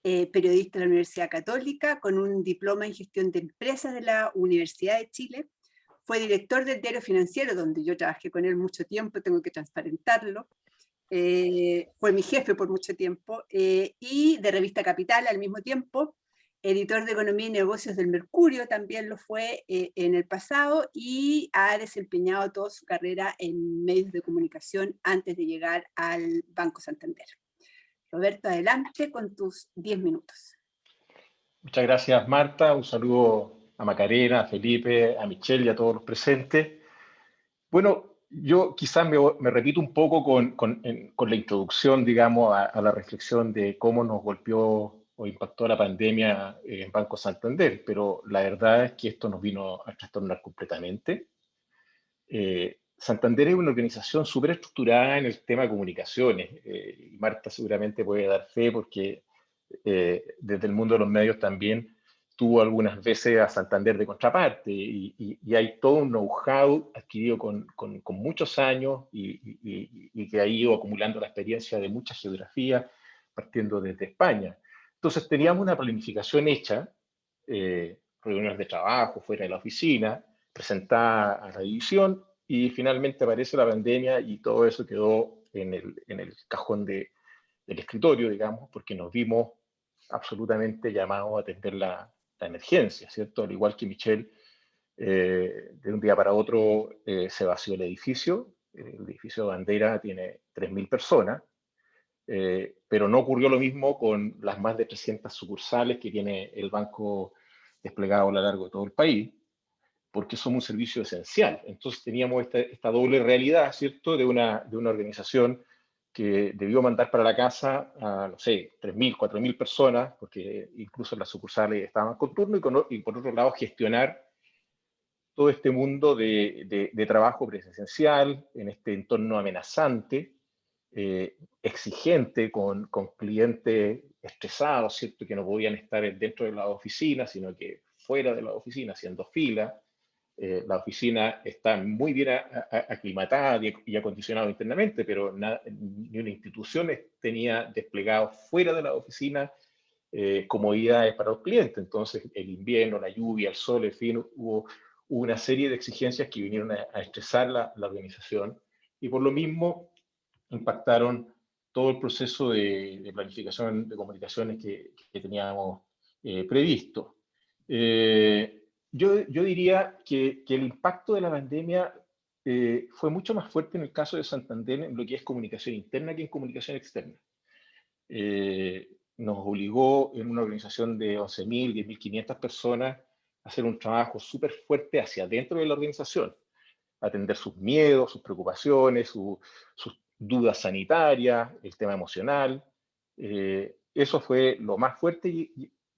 Periodista de la Universidad Católica, con un diploma en gestión de empresas de la Universidad de Chile. Fue director del Diario Financiero, donde yo trabajé con él mucho tiempo, tengo que transparentarlo. Fue mi jefe por mucho tiempo. Y de Revista Capital al mismo tiempo. Editor de Economía y Negocios del Mercurio, también lo fue en el pasado, y ha desempeñado toda su carrera en medios de comunicación antes de llegar al Banco Santander. Roberto, adelante con tus 10 minutos. Muchas gracias, Marta. Un saludo a Macarena, a Felipe, a Michelle y a todos los presentes. Bueno, yo quizás me repito un poco con la introducción, digamos, a la reflexión de cómo nos golpeó o impactó la pandemia en Banco Santander, pero la verdad es que esto nos vino a trastornar completamente. Santander es una organización súper estructurada en el tema de comunicaciones, y Marta seguramente puede dar fe porque desde el mundo de los medios también tuvo algunas veces a Santander de contraparte, y hay todo un know-how adquirido con muchos años y que ha ido acumulando la experiencia de muchas geografías, partiendo desde España. Entonces teníamos una planificación hecha, reuniones de trabajo fuera de la oficina, presentada a la división, y finalmente aparece la pandemia y todo eso quedó en el cajón del escritorio, digamos, porque nos vimos absolutamente llamados a atender la emergencia, ¿cierto? Al igual que Michelle, de un día para otro se vació el edificio de Bandera tiene 3.000 personas, pero no ocurrió lo mismo con las más de 300 sucursales que tiene el banco desplegado a lo largo de todo el país, porque somos un servicio esencial. Entonces teníamos esta doble realidad, ¿cierto?, de una organización que debió mandar para la casa a, no sé, 3.000, 4.000 personas, porque incluso las sucursales estaban con turno, y por otro lado gestionar todo este mundo de trabajo presencial, en este entorno amenazante, exigente, con clientes estresados, ¿cierto?, que no podían estar dentro de la oficina, sino que fuera de la oficina, haciendo fila. La oficina está muy bien aclimatada y acondicionada internamente, pero ni una institución tenía desplegado fuera de la oficina comodidades para los clientes. Entonces, el invierno, la lluvia, el sol, en fin, hubo una serie de exigencias que vinieron a estresar la organización, y por lo mismo impactaron todo el proceso de planificación de comunicaciones que teníamos previsto. Yo diría que el impacto de la pandemia fue mucho más fuerte en el caso de Santander en lo que es comunicación interna que en comunicación externa. Nos obligó en una organización de 11.000, 10.500 personas a hacer un trabajo súper fuerte hacia adentro de la organización, atender sus miedos, sus preocupaciones, sus dudas sanitarias, el tema emocional. Eso fue lo más fuerte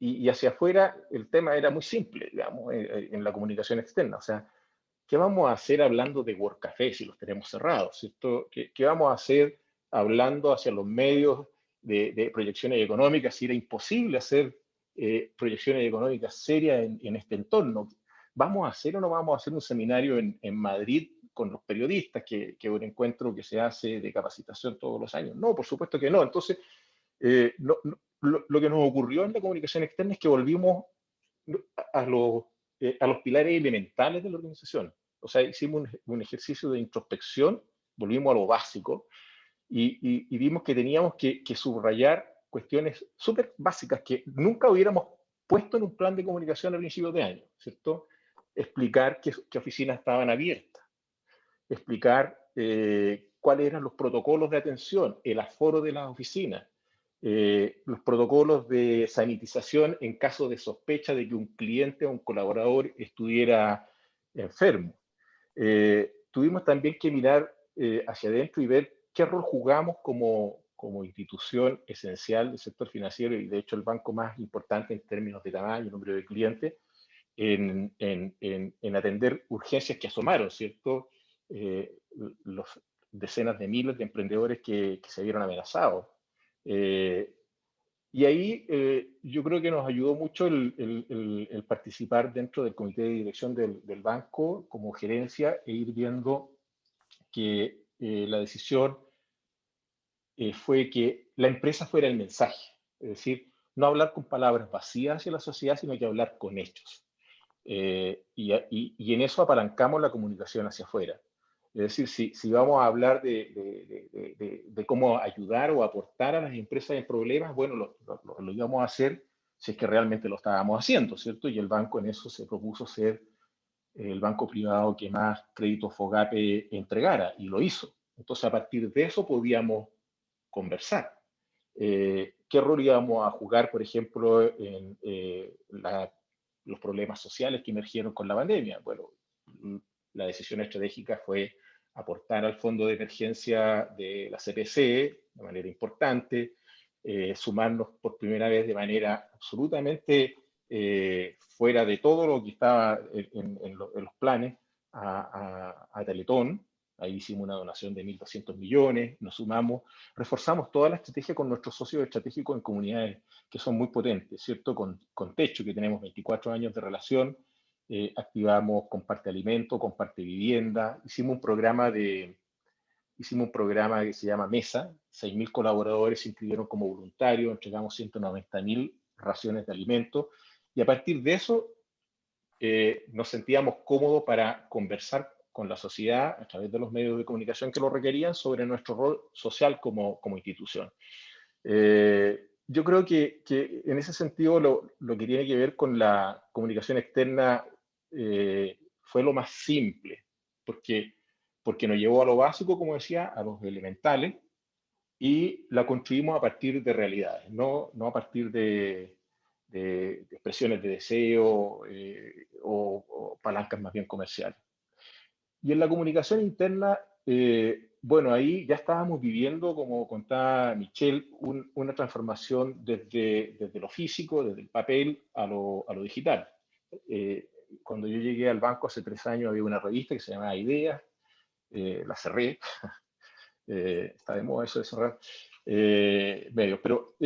y hacia afuera el tema era muy simple, digamos, en la comunicación externa. O sea, ¿qué vamos a hacer hablando de World Café si los tenemos cerrados? ¿Cierto? ¿Qué vamos a hacer hablando hacia los medios de proyecciones económicas si era imposible hacer proyecciones económicas serias en este entorno? ¿Vamos a hacer o no vamos a hacer un seminario en Madrid con los periodistas, que es un encuentro que se hace de capacitación todos los años? No, por supuesto que no. Entonces, lo que nos ocurrió en la comunicación externa es que volvimos a los pilares elementales de la organización. O sea, hicimos un ejercicio de introspección, volvimos a lo básico y vimos que teníamos que subrayar cuestiones súper básicas que nunca hubiéramos puesto en un plan de comunicación a principios de año, ¿cierto? Explicar qué oficinas estaban abiertas, explicar cuáles eran los protocolos de atención, el aforo de las oficinas, los protocolos de sanitización en caso de sospecha de que un cliente o un colaborador estuviera enfermo. Tuvimos también que mirar hacia adentro y ver qué rol jugamos como institución esencial del sector financiero y de hecho el banco más importante en términos de tamaño y número de clientes en atender urgencias que asomaron, ¿cierto? Los decenas de miles de emprendedores que se vieron amenazados. Y ahí yo creo que nos ayudó mucho el participar dentro del comité de dirección del banco como gerencia e ir viendo que la decisión fue que la empresa fuera el mensaje. Es decir, no hablar con palabras vacías hacia la sociedad, sino que hablar con hechos. Y en eso apalancamos la comunicación hacia afuera. Es decir, si vamos a hablar de cómo ayudar o aportar a las empresas en problemas, bueno, lo íbamos a hacer si es que realmente lo estábamos haciendo, ¿cierto? Y el banco en eso se propuso ser el banco privado que más crédito FOGAPE entregara, y lo hizo. Entonces, a partir de eso podíamos conversar. ¿Qué rol íbamos a jugar, por ejemplo, en los problemas sociales que emergieron con la pandemia? Bueno, la decisión estratégica fue aportar al fondo de emergencia de la CPC de manera importante, sumarnos por primera vez de manera absolutamente fuera de todo lo que estaba en los planes a Teletón. Ahí hicimos una donación de 1.200 millones, nos sumamos, reforzamos toda la estrategia con nuestros socios estratégicos en comunidades que son muy potentes, ¿cierto? Con Techo, que tenemos 24 años de relación, activamos Comparte Alimento, Comparte Vivienda, hicimos un programa que se llama Mesa, 6.000 colaboradores se inscribieron como voluntarios, entregamos 190.000 raciones de alimentos, y a partir de eso nos sentíamos cómodos para conversar con la sociedad a través de los medios de comunicación que lo requerían sobre nuestro rol social como institución. Yo creo que en ese sentido lo que tiene que ver con la comunicación externa fue lo más simple, porque nos llevó a lo básico, como decía, a los elementales, y la construimos a partir de realidades, no a partir de expresiones de deseo o palancas más bien comerciales. Y en la comunicación interna, bueno, ahí ya estábamos viviendo, como contaba Michelle, una transformación desde lo físico, desde el papel a lo digital. Cuando yo llegué al banco hace 3 años había una revista que se llamaba Ideas, la cerré, está de moda eso de cerrar medios, pero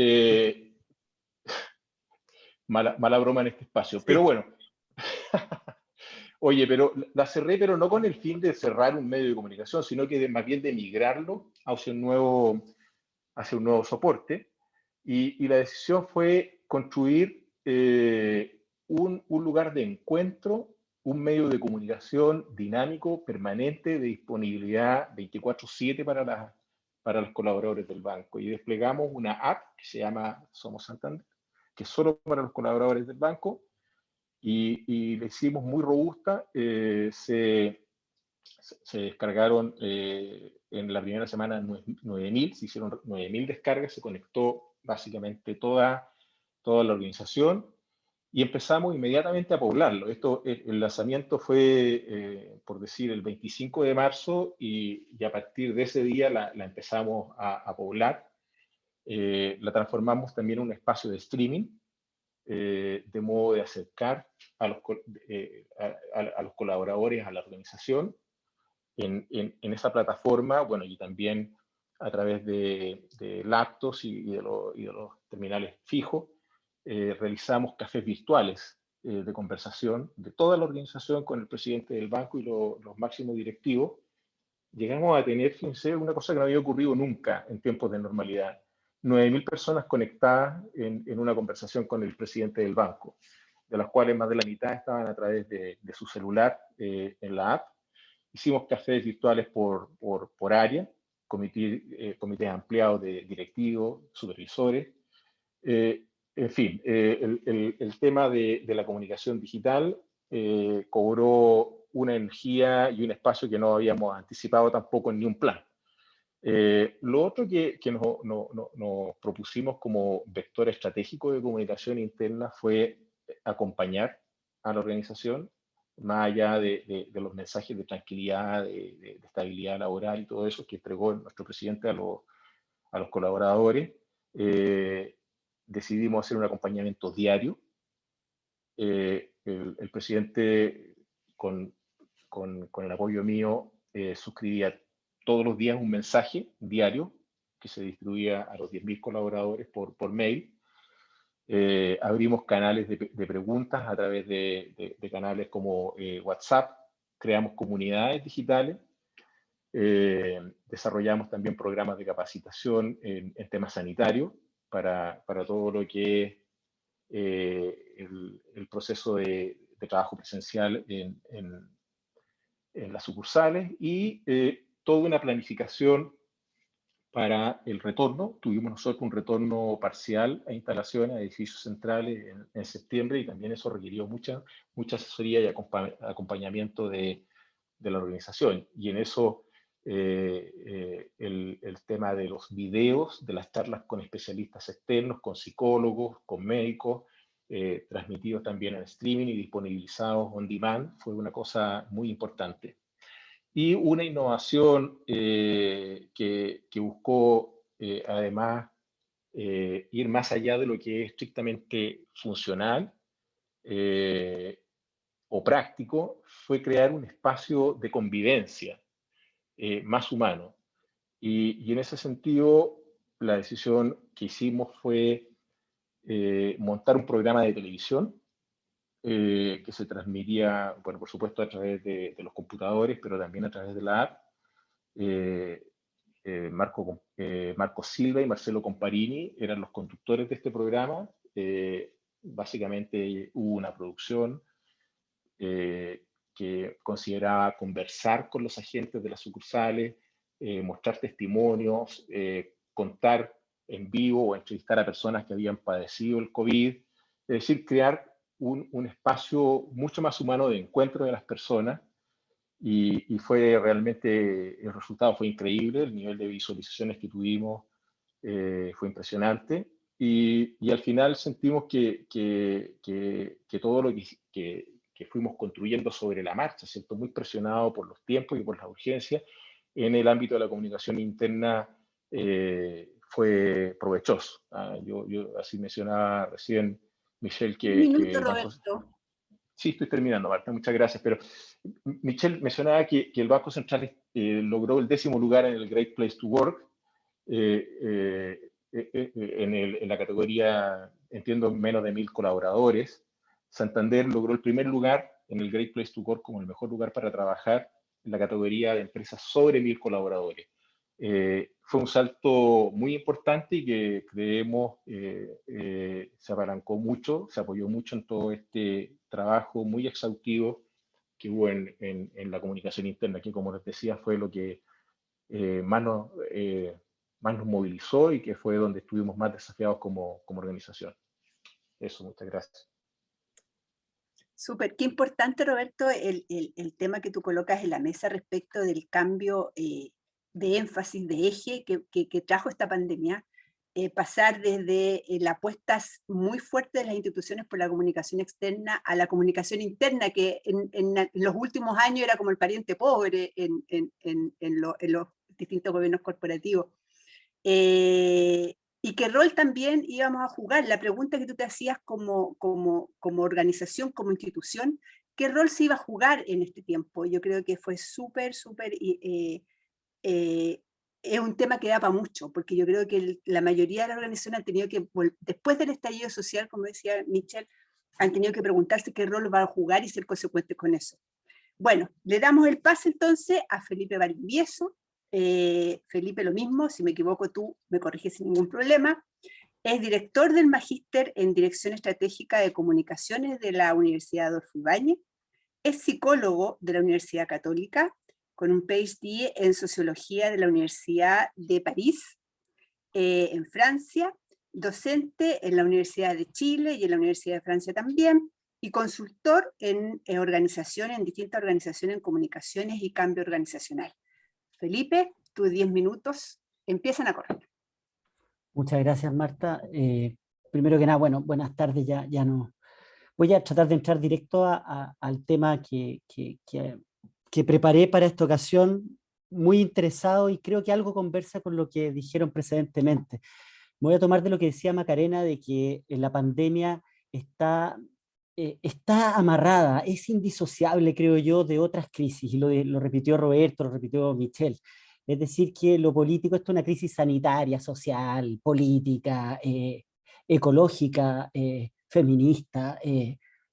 mala broma en este espacio, sí. Pero bueno. Oye, pero la cerré, pero no con el fin de cerrar un medio de comunicación, sino que más bien de migrarlo hacia un nuevo soporte. Y la decisión fue construir un lugar de encuentro, un medio de comunicación dinámico, permanente, de disponibilidad 24/7 para para los colaboradores del banco. Y desplegamos una app que se llama Somos Santander, que es solo para los colaboradores del banco, y la hicimos muy robusta. Se descargaron en la primera semana 9.000, se hicieron 9.000 descargas, se conectó básicamente toda la organización y empezamos inmediatamente a poblarlo. El lanzamiento fue, por decir, el 25 de marzo y a partir de ese día la empezamos a poblar. La transformamos también en un espacio de streaming, de modo de acercar a los colaboradores a la organización en esa plataforma, bueno, y también a través de laptops y de los terminales fijos, realizamos cafés virtuales de conversación de toda la organización con el presidente del banco y los máximos directivos. Llegamos a tener, fíjense, una cosa que no había ocurrido nunca en tiempos de normalidad: 9.000 personas conectadas en una conversación con el presidente del banco, de las cuales más de la mitad estaban a través de su celular en la app. Hicimos cafés virtuales por área, comités ampliados de directivos, supervisores. En fin, el tema de la comunicación digital cobró una energía y un espacio que no habíamos anticipado tampoco en ni un plan. Lo otro que nos propusimos como vector estratégico de comunicación interna fue acompañar a la organización, más allá de los mensajes de tranquilidad, de estabilidad laboral y todo eso que entregó nuestro presidente a los colaboradores. Decidimos hacer un acompañamiento diario. El presidente, con el apoyo mío, suscribía todos los días un mensaje diario que se distribuía a los 10.000 colaboradores por mail. Abrimos canales de preguntas a través de canales como WhatsApp, creamos comunidades digitales, desarrollamos también programas de capacitación en temas sanitarios para todo lo que es el proceso de trabajo presencial en las sucursales, y toda una planificación para el retorno. Tuvimos nosotros un retorno parcial a instalaciones, a edificios centrales en septiembre, y también eso requirió mucha asesoría y acompañamiento de la organización. Y en eso el tema de los videos, de las charlas con especialistas externos, con psicólogos, con médicos, transmitidos también en streaming y disponibilizados on demand, fue una cosa muy importante. Y una innovación que buscó además ir más allá de lo que es estrictamente funcional o práctico, fue crear un espacio de convivencia más humano. Y en ese sentido, la decisión que hicimos fue montar un programa de televisión que se transmitía, bueno, por supuesto a través de los computadores, pero también a través de la app. Marco Silva y Marcelo Comparini eran los conductores de este programa. Básicamente hubo una producción que consideraba conversar con los agentes de las sucursales, mostrar testimonios, contar en vivo o entrevistar a personas que habían padecido el COVID, es decir, crear un espacio mucho más humano de encuentro de las personas. Y fue realmente, el resultado fue increíble, el nivel de visualizaciones que tuvimos fue impresionante, y al final sentimos que todo lo que fuimos construyendo sobre la marcha, ¿cierto?, muy presionado por los tiempos y por las urgencias en el ámbito de la comunicación interna, fue provechoso. Yo así mencionaba recién, Michelle, Un minuto, el Banco... Roberto. Sí, estoy terminando, Marta, muchas gracias. Pero Michelle mencionaba que el Banco Central logró el 10º lugar en el Great Place to Work, en la categoría, entiendo, menos de 1.000 colaboradores. Santander logró el 1.er lugar en el Great Place to Work como el mejor lugar para trabajar en la categoría de empresas sobre 1.000 colaboradores. Fue un salto muy importante y que creemos se apalancó mucho, se apoyó mucho en todo este trabajo muy exhaustivo que hubo en la comunicación interna, que, como les decía, fue lo que más más nos movilizó y que fue donde estuvimos más desafiados como organización. Eso, muchas gracias. Súper, qué importante, Roberto, el tema que tú colocas en la mesa respecto del cambio de énfasis, de eje que trajo esta pandemia, pasar desde la apuesta muy fuerte de las instituciones por la comunicación externa a la comunicación interna, que en los últimos años era como el pariente pobre en los distintos gobiernos corporativos. Y qué rol también íbamos a jugar. La pregunta que tú te hacías como organización, como institución, ¿qué rol se iba a jugar en este tiempo? Yo creo que fue súper, es un tema que da para mucho, porque yo creo que la mayoría de las organizaciones han tenido que, después del estallido social, como decía Michelle, han tenido que preguntarse qué rol van a jugar y ser consecuentes con eso. Bueno, le damos el pase entonces a Felipe Valdivieso. Felipe, lo mismo, si me equivoco tú me corriges sin ningún problema. Es director del Magíster en Dirección Estratégica de Comunicaciones de la Universidad Adolfo Ibáñez. Es psicólogo de la Universidad Católica, con un PhD en Sociología de la Universidad de París, en Francia, docente en la Universidad de Chile y en la Universidad de Francia también, y consultor en distintas organizaciones en comunicaciones y cambio organizacional. Felipe, tus 10 minutos empiezan a correr. Muchas gracias, Marta. Primero que nada, bueno, buenas tardes, ya no. Voy a tratar de entrar directo al tema que preparé para esta ocasión, muy interesado, y creo que algo conversa con lo que dijeron precedentemente. Me voy a tomar de lo que decía Macarena, de que la pandemia está amarrada, es indisociable, creo yo, de otras crisis, y lo repitió Roberto, lo repitió Michelle. Es decir, que lo político es una crisis sanitaria, social, política, ecológica, feminista,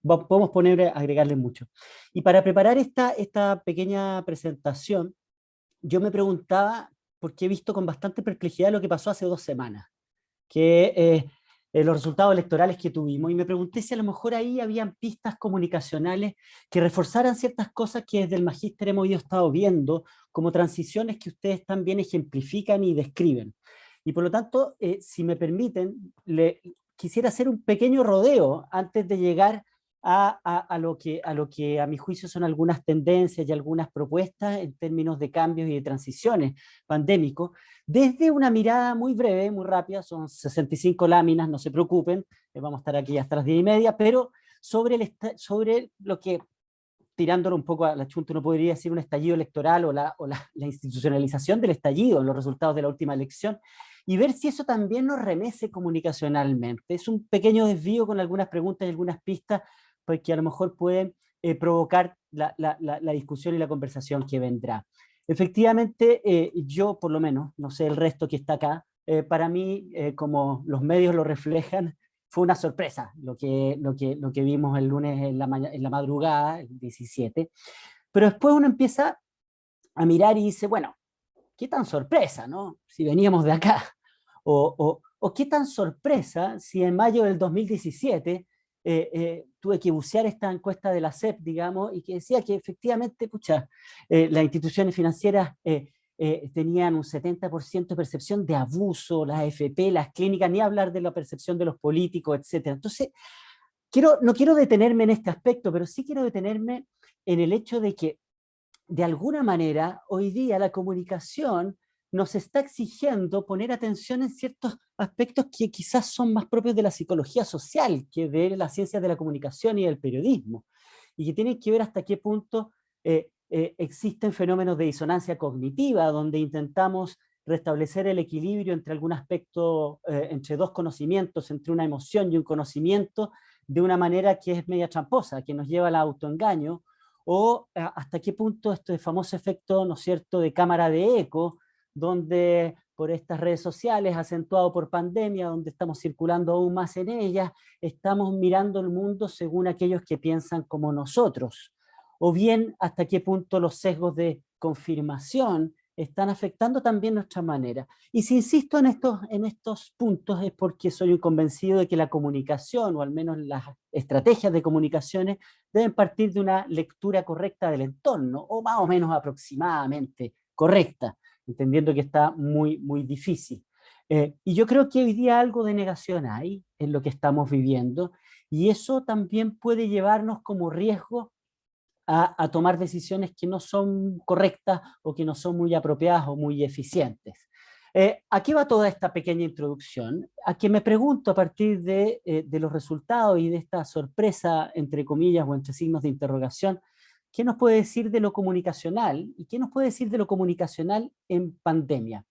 podemos agregarle mucho. Y para preparar esta pequeña presentación, yo me preguntaba, porque he visto con bastante perplejidad lo que pasó hace 2 semanas, que los resultados electorales que tuvimos, y me pregunté si a lo mejor ahí habían pistas comunicacionales que reforzaran ciertas cosas que desde el Magíster hemos estado viendo como transiciones que ustedes también ejemplifican y describen. Y por lo tanto, si me permiten, quisiera hacer un pequeño rodeo antes de llegar a lo que a mi juicio son algunas tendencias y algunas propuestas en términos de cambios y de transiciones pandémicos, desde una mirada muy breve, muy rápida, son 65 láminas, no se preocupen, vamos a estar aquí hasta las 10:30, pero sobre lo que, tirándolo un poco a la chunta, uno podría decir un estallido electoral o la institucionalización del estallido, los resultados de la última elección, y ver si eso también nos remece comunicacionalmente. Es un pequeño desvío con algunas preguntas y algunas pistas, porque a lo mejor pueden provocar la discusión y la conversación que vendrá. Efectivamente, yo por lo menos, no sé el resto que está acá, para mí, como los medios lo reflejan, fue una sorpresa lo que vimos el lunes en la madrugada, el 17. Pero después uno empieza a mirar y dice, bueno, ¿qué tan sorpresa, no? Si veníamos de acá. O qué tan sorpresa si en mayo del 2017 tuve que bucear esta encuesta de la CEP, digamos, y que decía que efectivamente, pucha, las instituciones financieras tenían un 70% de percepción de abuso, las AFP, las clínicas, ni hablar de la percepción de los políticos, etc. Entonces, no quiero detenerme en este aspecto, pero sí quiero detenerme en el hecho de que, de alguna manera, hoy día la comunicación nos está exigiendo poner atención en ciertos aspectos que quizás son más propios de la psicología social que de las ciencias de la comunicación y del periodismo, y que tienen que ver hasta qué punto existen fenómenos de disonancia cognitiva, donde intentamos restablecer el equilibrio entre algún aspecto, entre dos conocimientos, entre una emoción y un conocimiento, de una manera que es media tramposa, que nos lleva al autoengaño, o hasta qué punto este famoso efecto, ¿no es cierto?, de cámara de eco, donde por estas redes sociales, acentuado por pandemia, donde estamos circulando aún más en ellas, estamos mirando el mundo según aquellos que piensan como nosotros. O bien, hasta qué punto los sesgos de confirmación están afectando también nuestra manera. Y si insisto en estos puntos es porque soy un convencido de que la comunicación, o al menos las estrategias de comunicaciones, deben partir de una lectura correcta del entorno, o más o menos aproximadamente correcta. entendiendo que está muy, muy difícil. Y yo creo que hoy día algo de negación hay en lo que estamos viviendo, y eso también puede llevarnos como riesgo a tomar decisiones que no son correctas o que no son muy apropiadas o muy eficientes. ¿A qué va toda esta pequeña introducción? A que me pregunto a partir de los resultados y de esta sorpresa, entre comillas o entre signos de interrogación, ¿qué nos puede decir de lo comunicacional y qué nos puede decir de lo comunicacional en pandemia?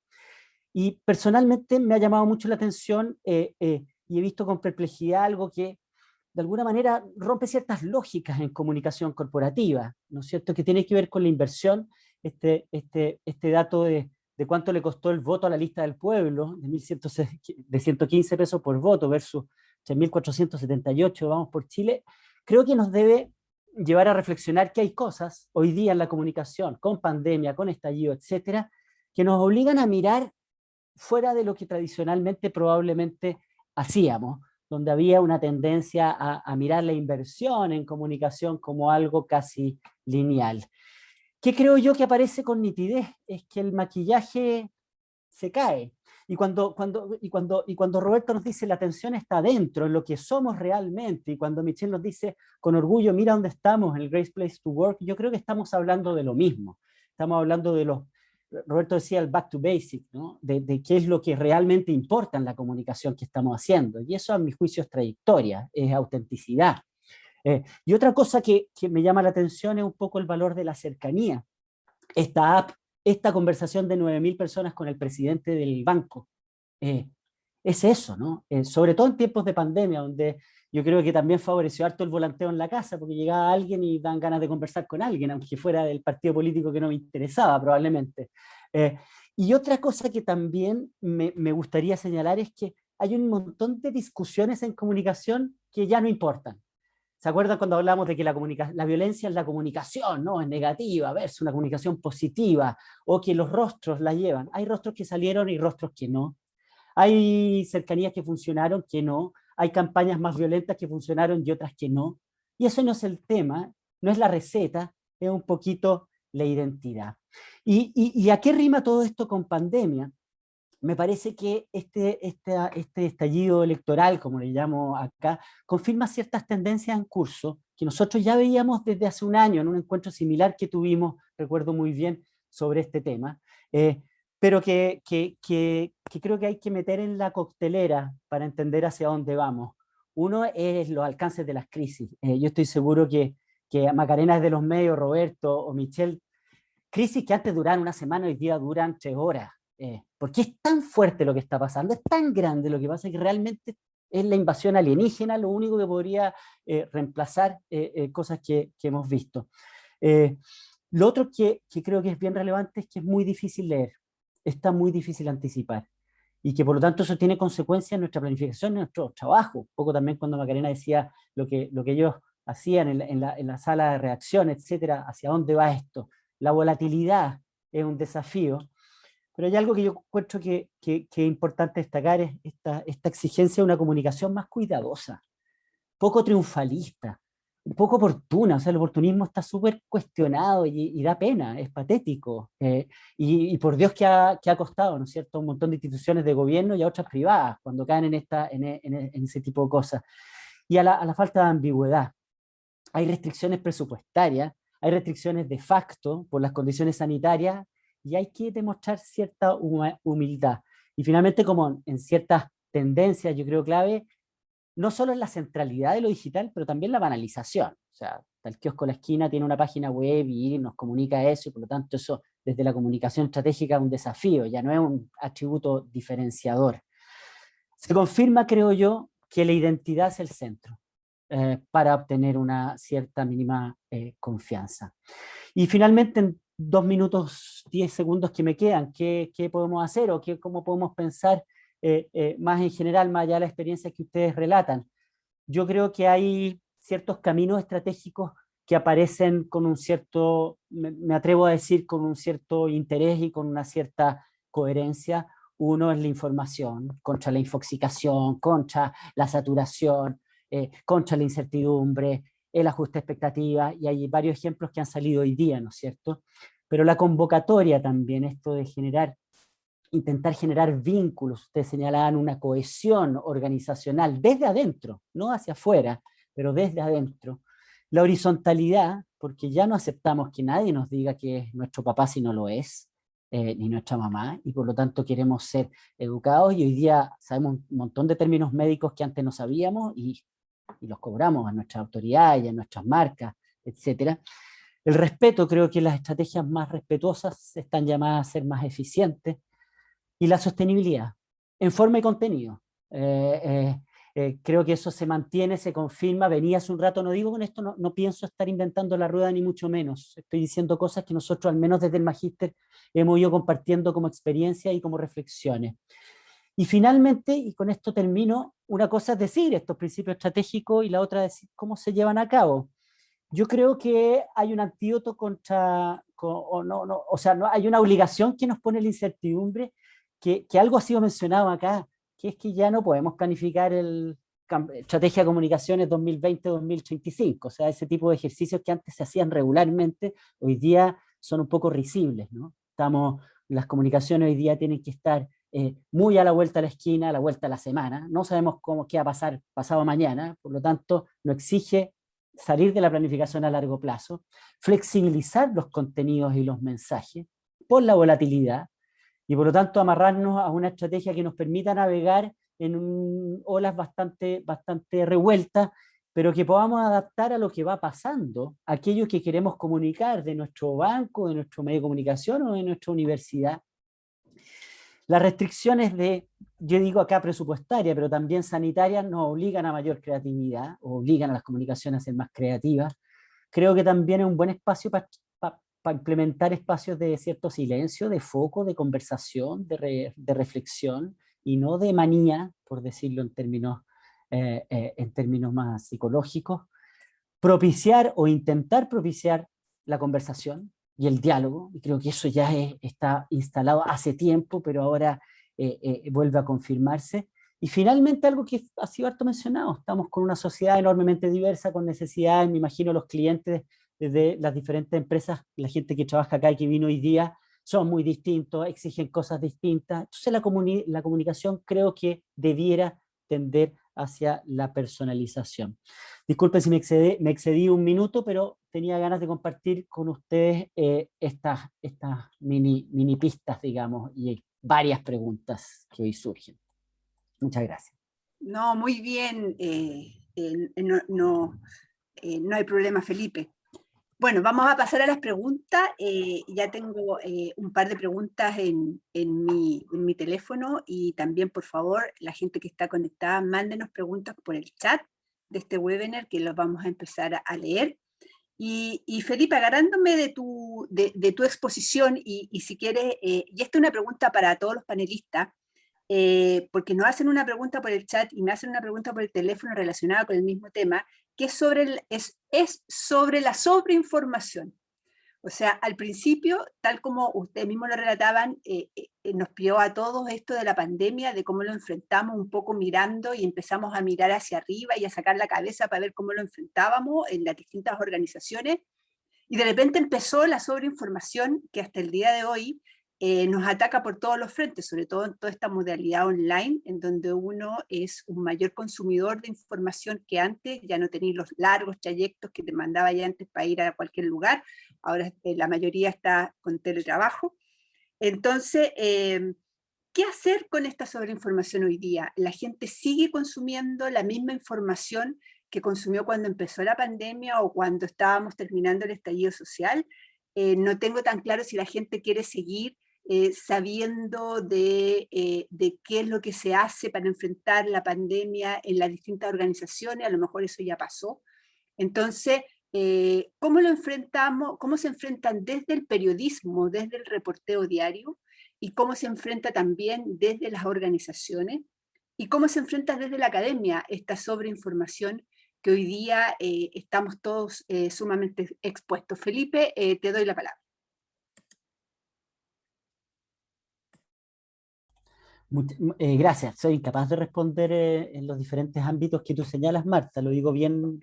Y personalmente me ha llamado mucho la atención y he visto con perplejidad algo que de alguna manera rompe ciertas lógicas en comunicación corporativa, ¿no es cierto?, que tiene que ver con la inversión, este dato de cuánto le costó el voto a la lista del pueblo, de 115 pesos por voto versus 3.478, vamos por Chile, creo que nos debe llevar a reflexionar que hay cosas hoy día en la comunicación, con pandemia, con estallido, etcétera, que nos obligan a mirar fuera de lo que tradicionalmente probablemente hacíamos, donde había una tendencia a mirar la inversión en comunicación como algo casi lineal. ¿Qué creo yo que aparece con nitidez? Es que el maquillaje se cae. Y cuando Roberto nos dice la atención está adentro, en lo que somos realmente, y cuando Michelle nos dice con orgullo, mira dónde estamos, en el Great Place to Work, yo creo que estamos hablando de lo mismo. Estamos hablando de los, Roberto decía el back to basic, ¿no? de qué es lo que realmente importa en la comunicación que estamos haciendo. Y eso a mi juicio es trayectoria, es autenticidad. Y otra cosa que me llama la atención es un poco el valor de la cercanía. Esta app, esta conversación de 9.000 personas con el presidente del banco, es eso, ¿no? Sobre todo en tiempos de pandemia, donde yo creo que también favoreció harto el volanteo en la casa, porque llegaba alguien y dan ganas de conversar con alguien, aunque fuera del partido político que no me interesaba probablemente. Y otra cosa que también me gustaría señalar es que hay un montón de discusiones en comunicación que ya no importan. ¿Se acuerdan cuando hablamos de que la violencia es la comunicación, ¿no? Es negativa, versus una comunicación positiva, o que los rostros la llevan? Hay rostros que salieron y rostros que no. Hay cercanías que funcionaron, que no. Hay campañas más violentas que funcionaron y otras que no. Y eso no es el tema, no es la receta, es un poquito la identidad. ¿Y a qué rima todo esto con pandemia? Me parece que este estallido electoral, como le llamo acá, confirma ciertas tendencias en curso que nosotros ya veíamos desde hace un año en un encuentro similar que tuvimos, recuerdo muy bien, sobre este tema, pero que creo que hay que meter en la coctelera para entender hacia dónde vamos. Uno es los alcances de las crisis. Yo estoy seguro que Macarena es de los medios, Roberto o Michelle, crisis que antes duraban una semana, hoy día duran 3 horas. Porque es tan fuerte lo que está pasando, es tan grande lo que pasa que realmente es la invasión alienígena lo único que podría reemplazar cosas que hemos visto. Lo otro que creo que es bien relevante es que es muy difícil leer, está muy difícil anticipar, y que por lo tanto eso tiene consecuencias en nuestra planificación, en nuestro trabajo. Un poco también cuando Macarena decía lo que ellos hacían en la sala de reacción, etcétera, hacia dónde va esto. La volatilidad es un desafío. Pero hay algo que yo encuentro que es importante destacar, es esta exigencia de una comunicación más cuidadosa, poco triunfalista, un poco oportuna. O sea, el oportunismo está súper cuestionado y da pena, es patético. Y por Dios que ha costado, ¿no es cierto?, a un montón de instituciones de gobierno y a otras privadas cuando caen en ese tipo de cosas. Y a la falta de ambigüedad. Hay restricciones presupuestarias, hay restricciones de facto por las condiciones sanitarias, y hay que demostrar cierta humildad. Y finalmente, como en ciertas tendencias, yo creo clave, no solo es la centralidad de lo digital, pero también la banalización. O sea, el kiosco a la esquina tiene una página web y nos comunica eso, y por lo tanto eso desde la comunicación estratégica es un desafío, ya no es un atributo diferenciador. Se confirma, creo yo, que la identidad es el centro para obtener una cierta mínima confianza. Y finalmente, en 2 minutos 10 segundos que me quedan, ¿qué podemos hacer o cómo podemos pensar más en general, más allá de la experiencia que ustedes relatan? Yo creo que hay ciertos caminos estratégicos que aparecen con un cierto, me atrevo a decir, con un cierto interés y con una cierta coherencia. Uno es la información, contra la infoxicación, contra la saturación, contra la incertidumbre, el ajuste de expectativas, y hay varios ejemplos que han salido hoy día, ¿no es cierto? pero la convocatoria también, esto de intentar generar vínculos, ustedes señalaban una cohesión organizacional desde adentro, no hacia afuera, pero desde adentro. La horizontalidad, porque ya no aceptamos que nadie nos diga que es nuestro papá si no lo es, ni nuestra mamá, y por lo tanto queremos ser educados, y hoy día sabemos un montón de términos médicos que antes no sabíamos, y los cobramos a nuestras autoridades y a nuestras marcas, etcétera. El respeto, creo que las estrategias más respetuosas están llamadas a ser más eficientes, y la sostenibilidad, en forma y contenido. Creo que eso se mantiene, se confirma. Venía hace un rato, no digo con esto, no pienso estar inventando la rueda ni mucho menos. Estoy diciendo cosas que nosotros, al menos desde el Magíster, hemos ido compartiendo como experiencia y como reflexiones. Y finalmente, y con esto termino, una cosa es decir estos principios estratégicos y la otra es decir cómo se llevan a cabo. Yo creo que hay un antídoto o sea, no, hay una obligación que nos pone la incertidumbre, que algo ha sido mencionado acá, que es que ya no podemos planificar estrategia de comunicaciones 2020-2035, o sea, ese tipo de ejercicios que antes se hacían regularmente, hoy día son un poco risibles, ¿no? Las comunicaciones hoy día tienen que estar muy a la vuelta de la esquina, a la vuelta de la semana, no sabemos qué va a pasar pasado mañana, por lo tanto, nos exige salir de la planificación a largo plazo, flexibilizar los contenidos y los mensajes por la volatilidad, y por lo tanto amarrarnos a una estrategia que nos permita navegar en olas bastante revueltas, pero que podamos adaptar a lo que va pasando, aquello que queremos comunicar de nuestro banco, de nuestro medio de comunicación o de nuestra universidad. Las restricciones yo digo acá presupuestarias, pero también sanitarias, nos obligan a mayor creatividad, obligan a las comunicaciones a ser más creativas. Creo que también es un buen espacio para implementar espacios de cierto silencio, de foco, de conversación, de reflexión, y no de manía, por decirlo en términos más psicológicos. Propiciar o intentar propiciar la conversación y el diálogo, y creo que eso ya está instalado hace tiempo, pero ahora vuelve a confirmarse. Y finalmente, algo que ha sido harto mencionado, estamos con una sociedad enormemente diversa, con necesidades, me imagino los clientes de las diferentes empresas, la gente que trabaja acá y que vino hoy día, son muy distintos, exigen cosas distintas. Entonces la comunicación creo que debiera tender hacia la personalización. Disculpen si me excedí un minuto, pero tenía ganas de compartir con ustedes estas mini pistas, digamos, y varias preguntas que hoy surgen. Muchas gracias. No, muy bien. No hay problema, Felipe. Bueno, vamos a pasar a las preguntas. Ya tengo un par de preguntas en mi teléfono, y también, por favor, la gente que está conectada, mándenos preguntas por el chat de este webinar, que los vamos a empezar a leer. Y Felipe, agarrándome de tu exposición, y si quieres, y esta es una pregunta para todos los panelistas, porque nos hacen una pregunta por el chat y me hacen una pregunta por el teléfono relacionada con el mismo tema, que es sobre la sobreinformación. O sea, al principio, tal como ustedes mismos lo relataban, nos pilló a todos esto de la pandemia, de cómo lo enfrentamos un poco mirando, y empezamos a mirar hacia arriba y a sacar la cabeza para ver cómo lo enfrentábamos en las distintas organizaciones. Y de repente empezó la sobreinformación, que hasta el día de hoy nos ataca por todos los frentes, sobre todo en toda esta modalidad online, en donde uno es un mayor consumidor de información que antes. Ya no tenéis los largos trayectos que te mandaba ya antes para ir a cualquier lugar, ahora la mayoría está con teletrabajo. Entonces, ¿qué hacer con esta sobreinformación hoy día? La gente sigue consumiendo la misma información que consumió cuando empezó la pandemia o cuando estábamos terminando el estallido social. No tengo tan claro si la gente quiere seguir sabiendo de qué es lo que se hace para enfrentar la pandemia en las distintas organizaciones. A lo mejor eso ya pasó. Entonces, ¿cómo lo enfrentamos? ¿Cómo se enfrentan desde el periodismo, desde el reporteo diario? ¿Y cómo se enfrenta también desde las organizaciones? ¿Y cómo se enfrenta desde la academia esta sobreinformación que hoy día estamos todos sumamente expuestos? Felipe, te doy la palabra. Gracias, soy incapaz de responder en los diferentes ámbitos que tú señalas, Marta, lo digo bien